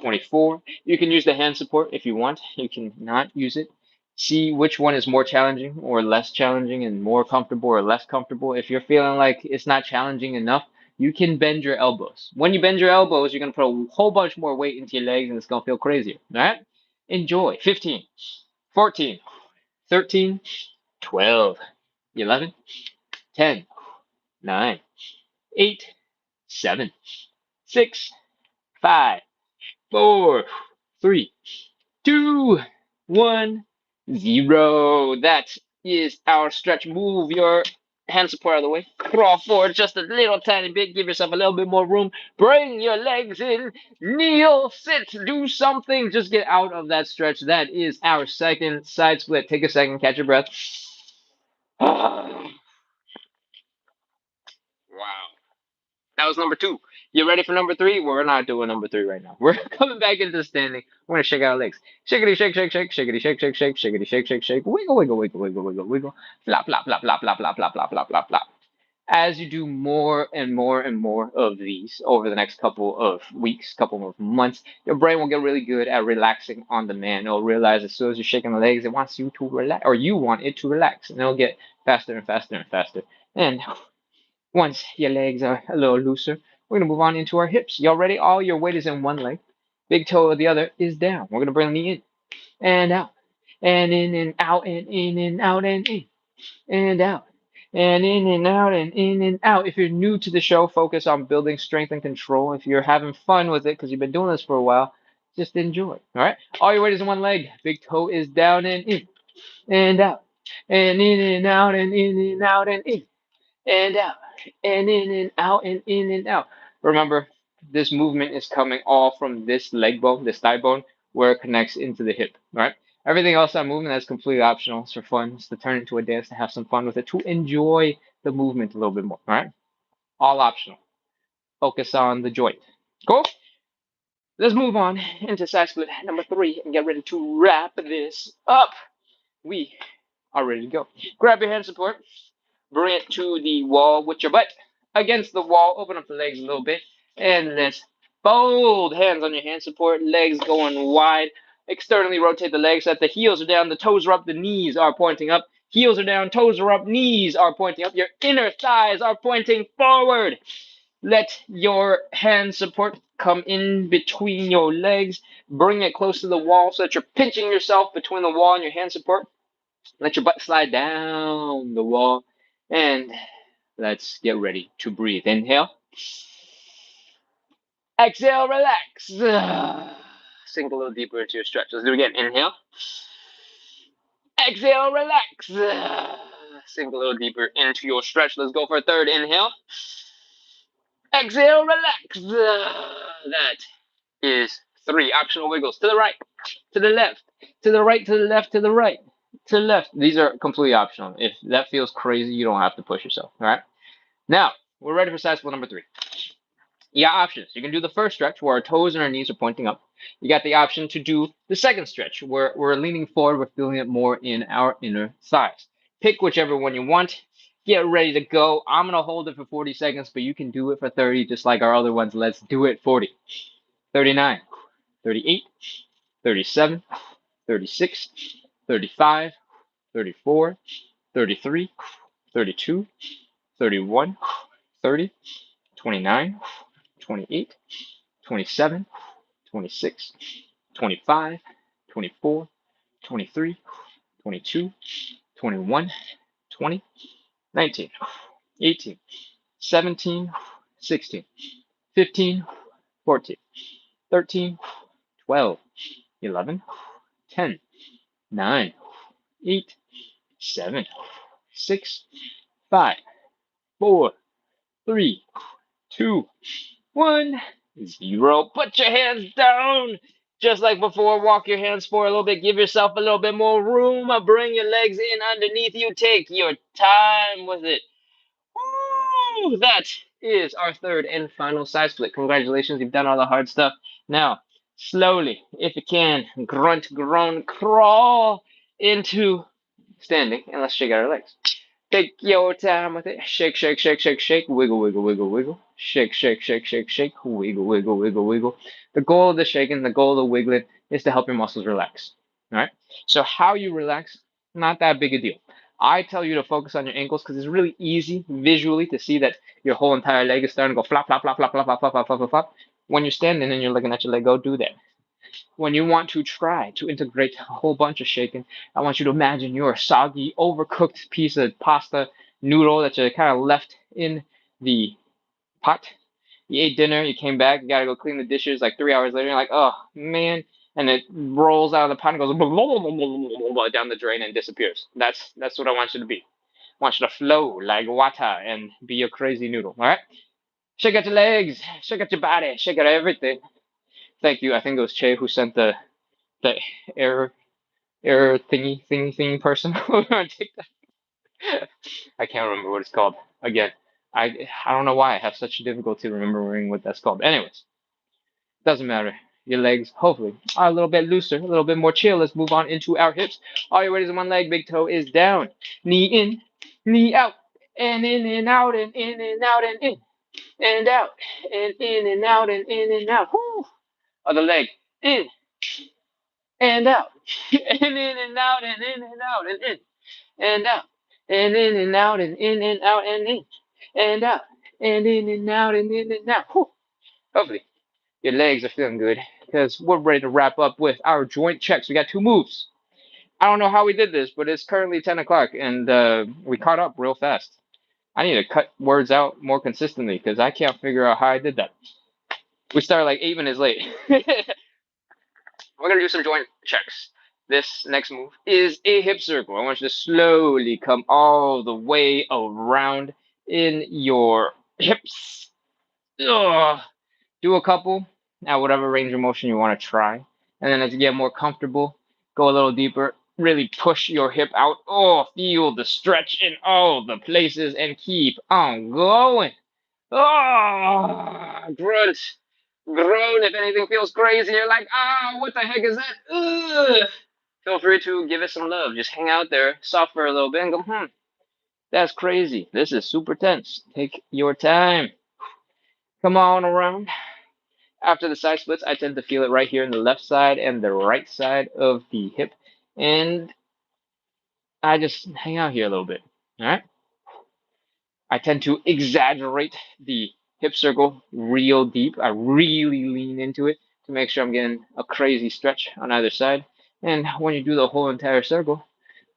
24. You can use the hand support if you want. You can not use it. See which one is more challenging or less challenging and more comfortable or less comfortable. If you're feeling like it's not challenging enough, you can bend your elbows. When you bend your elbows, you're going to put a whole bunch more weight into your legs and it's going to feel crazier. All right? Enjoy. 15, 14, 13, 12, 11, 10, 9, 8, 7, 6, 5, 4, 3, 2, 1, 0. That is our stretch. Move your hand support out of the way. Crawl forward just a little tiny bit. Give yourself a little bit more room. Bring your legs in. Kneel, sit, do something. Just get out of that stretch. That is our second side split. Take a second, catch your breath. Wow. That was number 2. You ready for number 3? We're not doing number 3 right now. We're coming back into standing. We're gonna shake our legs. Shakety shake, shake, shake, shakety shake, shake, shake, shakety shake, shake, shake. Wiggle, wiggle, wiggle, wiggle, wiggle, wiggle. Flop, flop, flop, flop, flop, flop, flop, flop, flop, flop, flop. As you do more and more and more of these over the next couple of weeks, couple of months, your brain will get really good at relaxing on demand. It'll realize as soon as you're shaking the legs, it wants you to relax, or you want it to relax, and it'll get faster and faster and faster. And once your legs are a little looser, we're going to move on into our hips. Y'all ready? All your weight is in one leg. Big toe of the other is down. We're going to bring the knee in and out and in and out and in and out and in and out and in and out and in and out. If you're new to the show, focus on building strength and control. If you're having fun with it because you've been doing this for a while, just enjoy. All right? All your weight is in one leg. Big toe is down and in and out and in and out and in and out and in and out and in and out and in and out. Remember, this movement is coming all from this leg bone, this thigh bone, where it connects into the hip. All right. Everything else on movement that's completely optional. It's for fun. It's to turn it into a dance, to have some fun with it, to enjoy the movement a little bit more. All right. All optional. Focus on the joint. Cool. Let's move on into side split number 3 and get ready to wrap this up. We are ready to go. Grab your hand support. Bring it to the wall with your butt against the wall. Open up the legs a little bit. And let's fold. Hands on your hand support. Legs going wide. Externally rotate the legs so that the heels are down. The toes are up. The knees are pointing up. Heels are down. Toes are up. Knees are pointing up. Your inner thighs are pointing forward. Let your hand support come in between your legs. Bring it close to the wall so that you're pinching yourself between the wall and your hand support. Let your butt slide down the wall. And let's get ready to breathe. Inhale. Exhale, relax. Sink a little deeper into your stretch. Let's do it again. Inhale. Exhale, relax. Sink a little deeper into your stretch. Let's go for a third. Inhale. Exhale, relax. That is 3 optional wiggles. To the right, to the left, to the right, to the left, to the right, to the left. These are completely optional. If that feels crazy, you don't have to push yourself. All right. Now, we're ready for side split number 3. You got options. You can do the first stretch where our toes and our knees are pointing up. You got the option to do the second stretch where we're leaning forward. We're feeling it more in our inner thighs. Pick whichever one you want. Get ready to go. I'm gonna hold it for 40 seconds, but you can do it for 30 just like our other ones. Let's do it. 40, 39, 38, 37, 36, 35, 34, 33, 32, 31, 30, 29, 28, 27, 26, 25, 24, 23, 22, 21, 20, 19, 18, 17, 16, 15, 14, 13, 12, 11, 10, 9, 8, 7, 6, 5, 4, 3, 2, 1, 0. Put your hands down. Just like before, walk your hands forward a little bit. Give yourself a little bit more room. Bring your legs in underneath you. Take your time with it. Woo! That is our third and final side split. Congratulations, you've done all the hard stuff. Now, slowly, if you can, grunt, groan, crawl into standing, and let's shake out our legs. Take your time with it. Shake, shake, shake, shake, shake. Wiggle, wiggle, wiggle, wiggle. Shake, shake, shake, shake, shake. Wiggle, wiggle, wiggle, wiggle. The goal of the shaking, the goal of the wiggling is to help your muscles relax. All right? So, how you relax, not that big a deal. I tell you to focus on your ankles because it's really easy visually to see that your whole entire leg is starting to go flop, flop, flop, flop, flop, flop, flop, flop, flop, flop. When you're standing and you're looking at your leg go, do that. When you want to try to integrate a whole bunch of shaking, I want you to imagine you're a soggy, overcooked piece of pasta noodle that you kind of left in the pot. You ate dinner, you came back, you gotta go clean the dishes like 3 hours later, you're like, oh man, and it rolls out of the pot and goes down the drain and disappears. That's what I want you to be. I want you to flow like water and be a crazy noodle. All right? Shake out your legs, shake out your body, shake out everything. Thank you. I think it was Che who sent the error thingy person on TikTok. I can't remember what it's called. Again, I don't know why I have such difficulty remembering what that's called. Anyways, doesn't matter. Your legs, hopefully, are a little bit looser, a little bit more chill. Let's move on into our hips. All your weight is on one leg. Big toe is down. Knee in, knee out, and in out, and in out, and in and out, and in and out, and in and out. Whoo! Other leg in and out, and in and out, and in and out, and in and out, and in and out, and in and out, and in and out, and in and out, and in and out. Whew. Hopefully, your legs are feeling good because we're ready to wrap up with our joint checks. We got two moves. I don't know how we did this, but it's currently 10 o'clock and we caught up real fast. I need to cut words out more consistently because I can't figure out how I did that. We started like 8 minutes late. We're going to do some joint checks. This next move is a hip circle. I want you to slowly come all the way around in your hips. Ugh. Do a couple at whatever range of motion you want to try. And then as you get more comfortable, go a little deeper. Really push your hip out. Oh, feel the stretch in all the places and keep on going. Oh, grunt, groan if anything feels crazy. You're like, ah, what the heck is that? Ugh. Feel free to give it some love. Just hang out there, suffer a little bit, and go, that's crazy. This is super tense. Take your time. Come on around. After the side splits, I tend to feel it right here in the left side and the right side of the hip. And I just hang out here a little bit. All right? I tend to exaggerate the hip circle real deep. I really lean into it to make sure I'm getting a crazy stretch on either side. And when you do the whole entire circle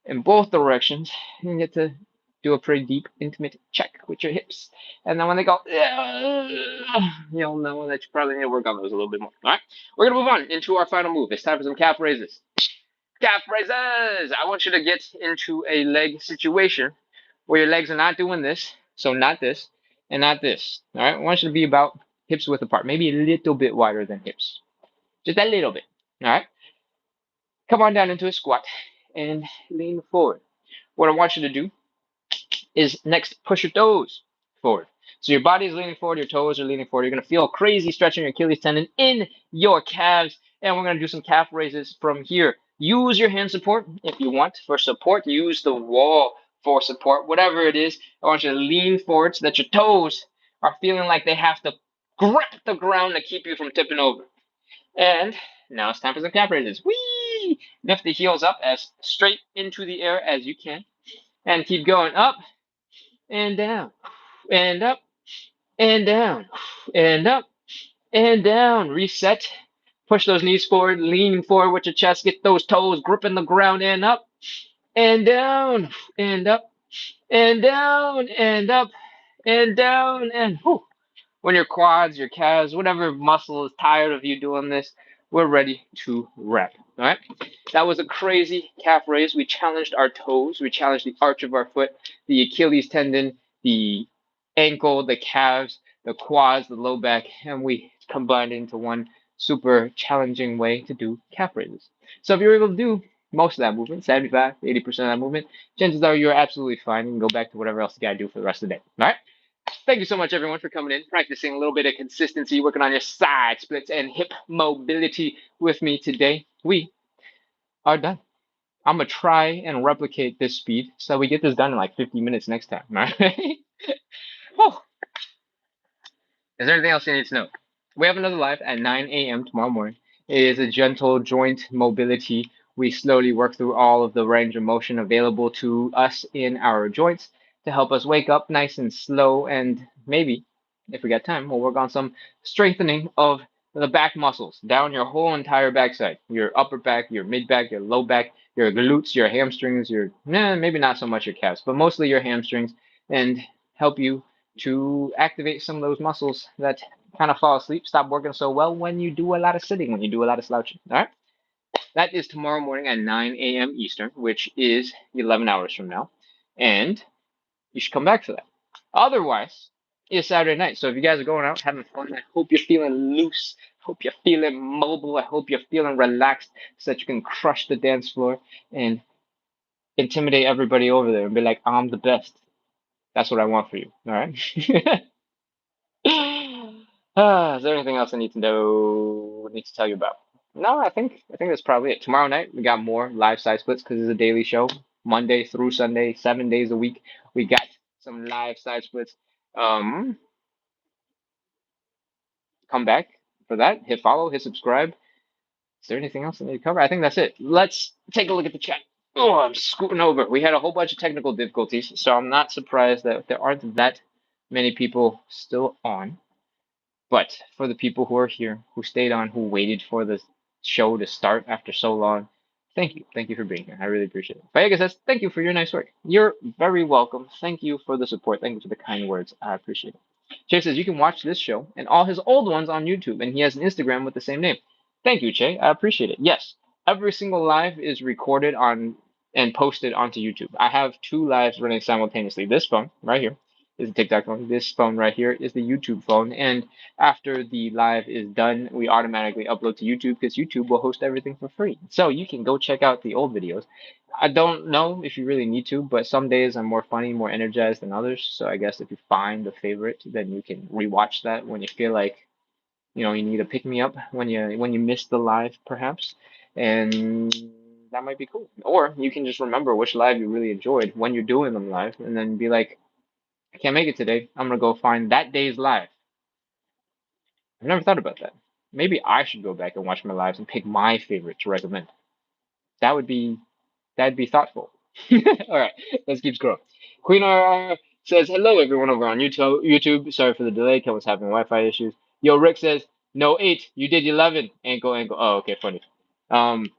in both directions, you get to do a pretty deep, intimate check with your hips. And then when they go, you'll know that you probably need to work on those a little bit more. All right, we're gonna move on into our final move. It's time for some calf raises. Calf raises. I want you to get into a leg situation where your legs are not doing this, so not this and not this. All right, I want you to be about hips width apart, maybe a little bit wider than hips, just a little bit. All right, come on down into a squat and lean forward. What I want you to do is next push your toes forward. So your body is leaning forward, your toes are leaning forward. You're going to feel a crazy stretch in your Achilles tendon in your calves. And we're going to do some calf raises from here. Use your hand support if you want. For support, use the wall. for support, whatever it is. I want you to lean forward so that your toes are feeling like they have to grip the ground to keep you from tipping over. And now it's time for some calf raises. Whee! Lift the heels up as straight into the air as you can. And keep going up and down, and up and down, and up and down. Reset. Push those knees forward, lean forward with your chest, get those toes gripping the ground and up and down and up and down and up and down and whew. When your quads, your calves, whatever muscle is tired of you doing this, we're ready to rep. All right. That was a crazy calf raise. We challenged our toes. We challenged the arch of our foot, the Achilles tendon, the ankle, the calves, the quads, the low back, and we combined it into one super challenging way to do calf raises. So if you're able to do most of that movement, 75, 80% of that movement, chances are you're absolutely fine. You can go back to whatever else you got to do for the rest of the day. All right. Thank you so much, everyone, for coming in, practicing a little bit of consistency, working on your side splits and hip mobility with me today. We are done. I'm going to try and replicate this speed so we get this done in like 50 minutes next time. All right? Whew. Is there anything else you need to know? We have another live at 9 a.m. tomorrow morning. It is a gentle joint mobility. We slowly work through all of the range of motion available to us in our joints to help us wake up nice and slow. And maybe, if we got time, we'll work on some strengthening of the back muscles down your whole entire backside, your upper back, your mid back, your low back, your glutes, your hamstrings, your maybe not so much your calves, but mostly your hamstrings, and help you to activate some of those muscles that kind of fall asleep, stop working so well when you do a lot of sitting, when you do a lot of slouching. All right. That is tomorrow morning at 9 a.m. Eastern, which is 11 hours from now. And you should come back for that. Otherwise, it's Saturday night. So if you guys are going out having fun, I hope you're feeling loose. Hope you're feeling mobile. I hope you're feeling relaxed so that you can crush the dance floor and intimidate everybody over there and be like, I'm the best. That's what I want for you. All right. Is there anything else I need to know? Need to tell you about? No, I think that's probably it. Tomorrow night we got more live side splits because it's a daily show, Monday through Sunday, 7 days a week. We got some live side splits. Um, come back for that. Hit follow, hit subscribe. Is there anything else I need to cover? I think that's it. Let's take a look at the chat. Oh, I'm scooting over. We had a whole bunch of technical difficulties, so I'm not surprised that there aren't that many people still on. But for the people who are here, who stayed on, who waited for the show to start after so long, thank you. Thank you for being here. I really appreciate it. Vega says, thank you for your nice work. You're very welcome. Thank you for the support. Thank you for the kind words. I appreciate it. Che says, you can watch this show and all his old ones on YouTube, and he has an Instagram with the same name. Thank you, Che. I appreciate it. Yes, every single live is recorded on and posted onto YouTube. I have two lives running simultaneously. This phone right here is the TikTok phone. This phone right here is the YouTube phone. And after the live is done, we automatically upload to YouTube because YouTube will host everything for free. So you can go check out the old videos. I don't know if you really need to, but some days I'm more funny, more energized than others. So I guess if you find a favorite, then you can rewatch that when you feel like, you need to pick me up when you miss the live, perhaps. And that might be cool. Or you can just remember which live you really enjoyed when you're doing them live, and then be like, I can't make it today. I'm gonna go find that day's live. I've never thought about that. Maybe I should go back and watch my lives and pick my favorite to recommend. That would be that'd be thoughtful. All right, let's keep scrolling. Queen R says hello everyone over on YouTube. YouTube, sorry for the delay. Ken was having Wi-Fi issues. Yo, Rick says no 8. You did 11. Ankle, ankle. Oh, okay, funny. Um,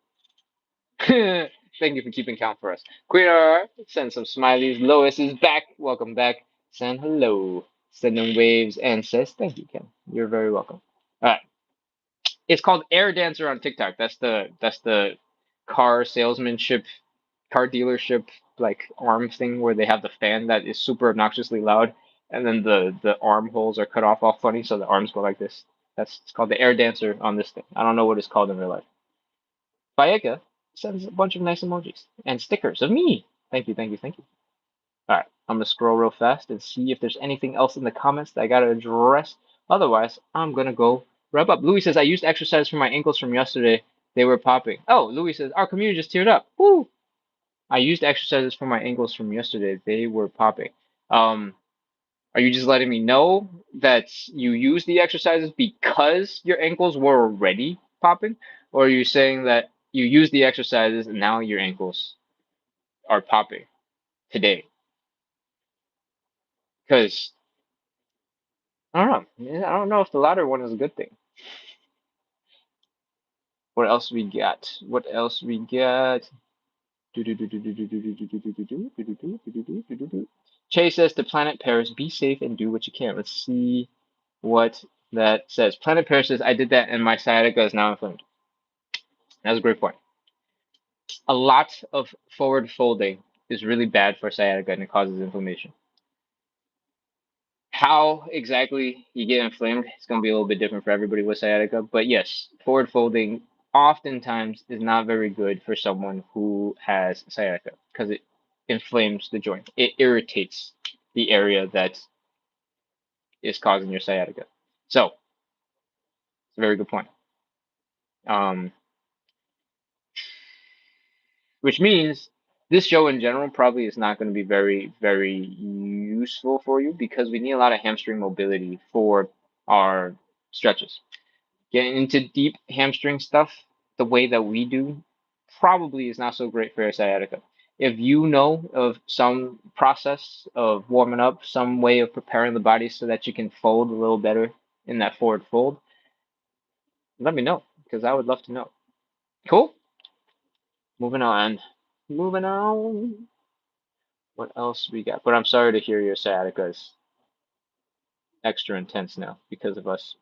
thank you for keeping count for us. Queen R send some smileys. Lois is back. Welcome back. Send hello. Sending waves and says thank you, Ken. You're very welcome. All right. It's called Air Dancer on TikTok. That's the car salesmanship, car dealership like arm thing where they have the fan that is super obnoxiously loud, and then the arm holes are cut off all funny, so the arms go like this. It's called the Air Dancer on this thing. I don't know what it's called in real life. Bayeka sends a bunch of nice emojis and stickers of me. Thank you, thank you, thank you. All right, I'm gonna scroll real fast and see if there's anything else in the comments that I gotta address. Otherwise, I'm gonna go wrap up. Louis says I used exercise for my ankles from yesterday. They were popping. Oh, Louis says our community just teared up. Woo! I used exercises for my ankles from yesterday. They were popping. Um, are you just letting me know that you used the exercises because your ankles were already popping? Or are you saying that you used the exercises and now your ankles are popping today? Because I don't know. Yeah, I don't know if the latter one is a good thing. What else we got? What else we got? Chase says to Planet Paris, be safe and do what you can. Let's see what that says. Planet Paris says, I did that and my sciatica is now inflamed. That's a great point. A lot of forward folding is really bad for sciatica and it causes inflammation. How exactly you get inflamed is going to be a little bit different for everybody with sciatica, but yes, forward folding oftentimes is not very good for someone who has sciatica because it inflames the joint. It irritates the area that is causing your sciatica. So, it's a very good point. Um, which means this show in general probably is not going to be very, very useful for you because we need a lot of hamstring mobility for our stretches. Getting into deep hamstring stuff the way that we do probably is not so great for your sciatica. If you know of some process of warming up, some way of preparing the body so that you can fold a little better in that forward fold, let me know because I would love to know. Cool. Moving on. Moving on. What else we got? But I'm sorry to hear your sciatica is extra intense now because of us.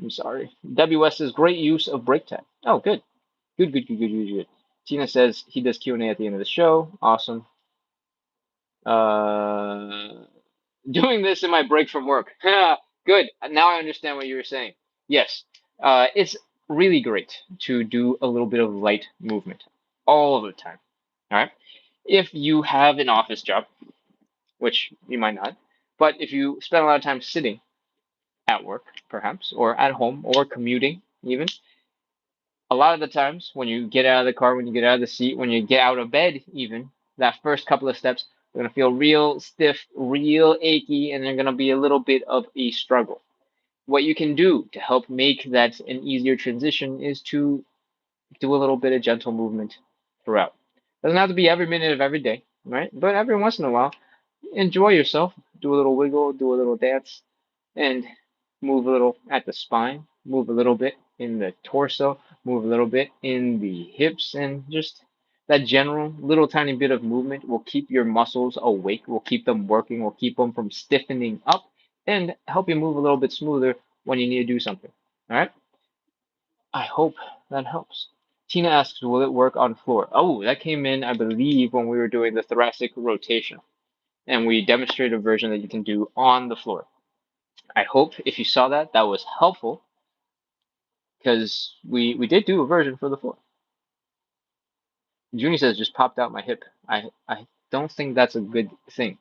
I'm sorry. WS says great use of break time. Oh, good. Good, good, good, good, good, good. Tina says he does Q&A at the end of the show. Awesome. Uh, doing this in my break from work. Good. Now I understand what you were saying. Yes. It's really great to do a little bit of light movement all of the time. All right. If you have an office job, which you might not, but if you spend a lot of time sitting at work, perhaps, or at home, or commuting, even, a lot of the times when you get out of the car, when you get out of the seat, when you get out of bed, even that first couple of steps are going to feel real stiff, real achy, and they're going to be a little bit of a struggle. What you can do to help make that an easier transition is to do a little bit of gentle movement throughout. Doesn't have to be every minute of every day, right? But every once in a while, enjoy yourself. Do a little wiggle, do a little dance, and move a little at the spine, move a little bit in the torso, move a little bit in the hips, and just that general little tiny bit of movement will keep your muscles awake, will keep them working, will keep them from stiffening up, and help you move a little bit smoother when you need to do something. All right? I hope that helps. Tina asks, will it work on floor? Oh, that came in, I believe, when we were doing the thoracic rotation, and we demonstrated a version that you can do on the floor. I hope if you saw that, that was helpful because we did do a version for the floor. Junie says just popped out my hip. I don't think that's a good thing.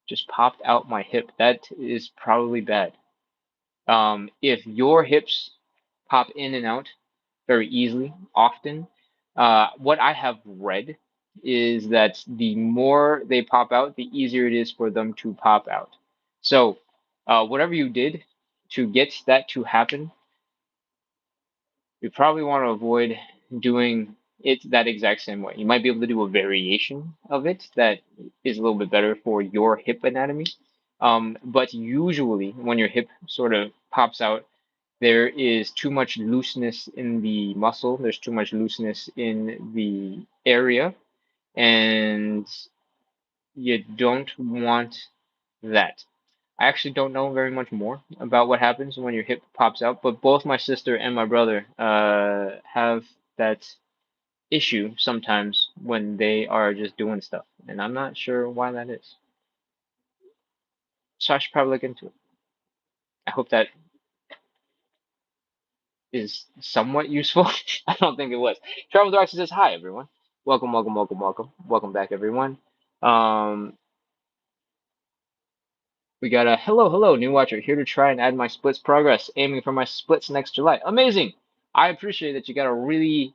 Just popped out my hip. That is probably bad. If your hips pop in and out very easily, often, what I have read is that the more they pop out, the easier it is for them to pop out. So, whatever you did to get that to happen, you probably want to avoid doing it that exact same way. You might be able to do a variation of it that is a little bit better for your hip anatomy. But usually, when your hip sort of pops out, there is too much looseness in the muscle, there's too much looseness in the area, and you don't want that. I actually don't know very much more about what happens when your hip pops out, but both my sister and my brother have that issue sometimes when they are just doing stuff, and I'm not sure why that is. So I should probably look into it. I hope that is somewhat useful. I don't think it was. Travel Darcy says, hi, everyone. Welcome, welcome, welcome, welcome. Welcome back, everyone. Um, we got a hello, hello, new watcher here to try and add my splits progress, aiming for my splits next July. Amazing. I appreciate that you got a really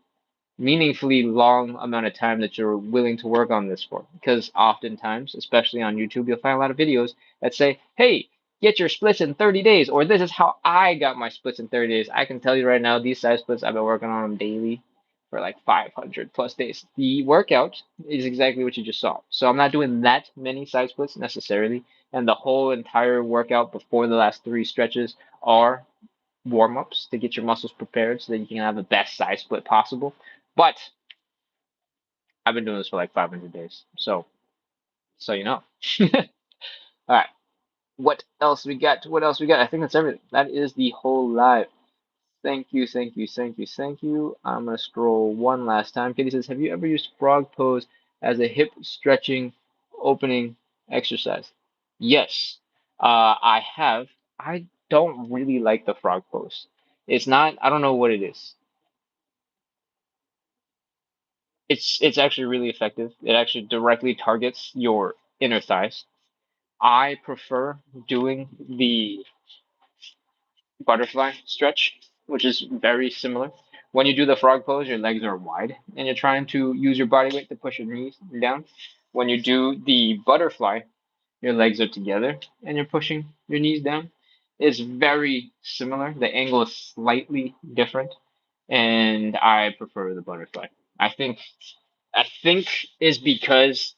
meaningfully long amount of time that you're willing to work on this for. Because oftentimes, especially on YouTube, you'll find a lot of videos that say, hey, get your splits in 30 days, or this is how I got my splits in 30 days. I can tell you right now, these side splits, I've been working on them daily for like 500 plus days. The workout is exactly what you just saw. So I'm not doing that many side splits necessarily, and the whole entire workout before the last three stretches are warm ups to get your muscles prepared so that you can have the best side split possible. But I've been doing this for like 500 days. So you know. All right. What else we got? What else we got? I think that's everything. That is the whole live. Thank you, thank you, thank you, thank you. I'm gonna scroll one last time. Katie says, have you ever used frog pose as a hip stretching opening exercise? Yes, I have. I don't really like the frog pose. It's not, I don't know what it is. It's actually really effective. It actually directly targets your inner thighs. I prefer doing the butterfly stretch, which is very similar. When you do the frog pose, your legs are wide and you're trying to use your body weight to push your knees down. When you do the butterfly, your legs are together and you're pushing your knees down. It's very similar. The angle is slightly different, and I prefer the butterfly. I think I think is because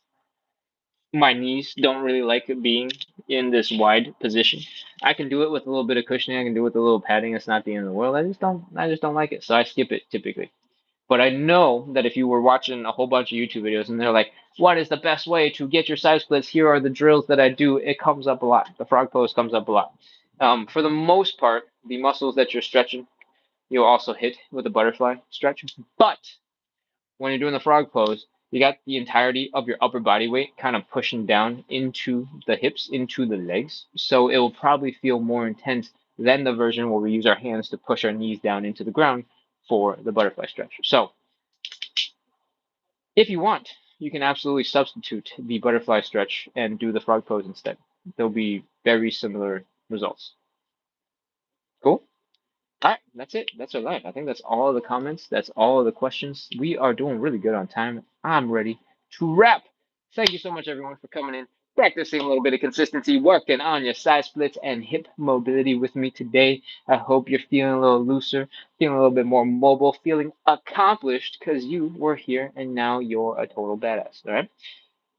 my knees don't really like it being in this wide position. I can do it with a little bit of cushioning. I can do it with a little padding. It's not the end of the world. I just don't like it. So I skip it typically. But I know that if you were watching a whole bunch of YouTube videos and they're like, what is the best way to get your side splits? Here are the drills that I do. It comes up a lot. The frog pose comes up a lot. For the most part, the muscles that you're stretching, you'll also hit with a butterfly stretch. But when you're doing the frog pose, you got the entirety of your upper body weight kind of pushing down into the hips, into the legs. So it will probably feel more intense than the version where we use our hands to push our knees down into the ground for the butterfly stretch. So if you want, you can absolutely substitute the butterfly stretch and do the frog pose instead. There'll be very similar results. Cool? All right, that's it. That's our live. I think that's all the comments. That's all the questions. We are doing really good on time. I'm ready to wrap. Thank you so much, everyone, for coming in, practicing a little bit of consistency, working on your side splits and hip mobility with me today. I hope you're feeling a little looser, feeling a little bit more mobile, feeling accomplished because you were here and now you're a total badass. All right.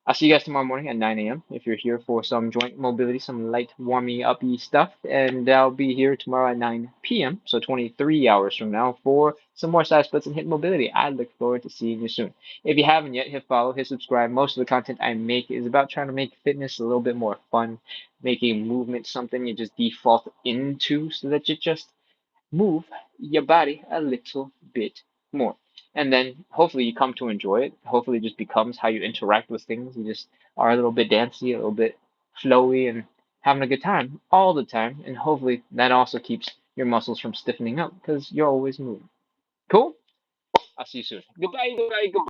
I'll see you guys tomorrow morning at 9 a.m. if you're here for some joint mobility, some light warming uppy stuff. And I'll be here tomorrow at 9 p.m., so 23 hours from now, for some more side splits and hip mobility. I look forward to seeing you soon. If you haven't yet, hit follow, hit subscribe. Most of the content I make is about trying to make fitness a little bit more fun, making movement something you just default into so that you just move your body a little bit more. And then hopefully you come to enjoy it. Hopefully it just becomes how you interact with things. You just are a little bit dancey, a little bit flowy, and having a good time all the time. And hopefully that also keeps your muscles from stiffening up because you're always moving. Cool? I'll see you soon. Goodbye, goodbye, goodbye.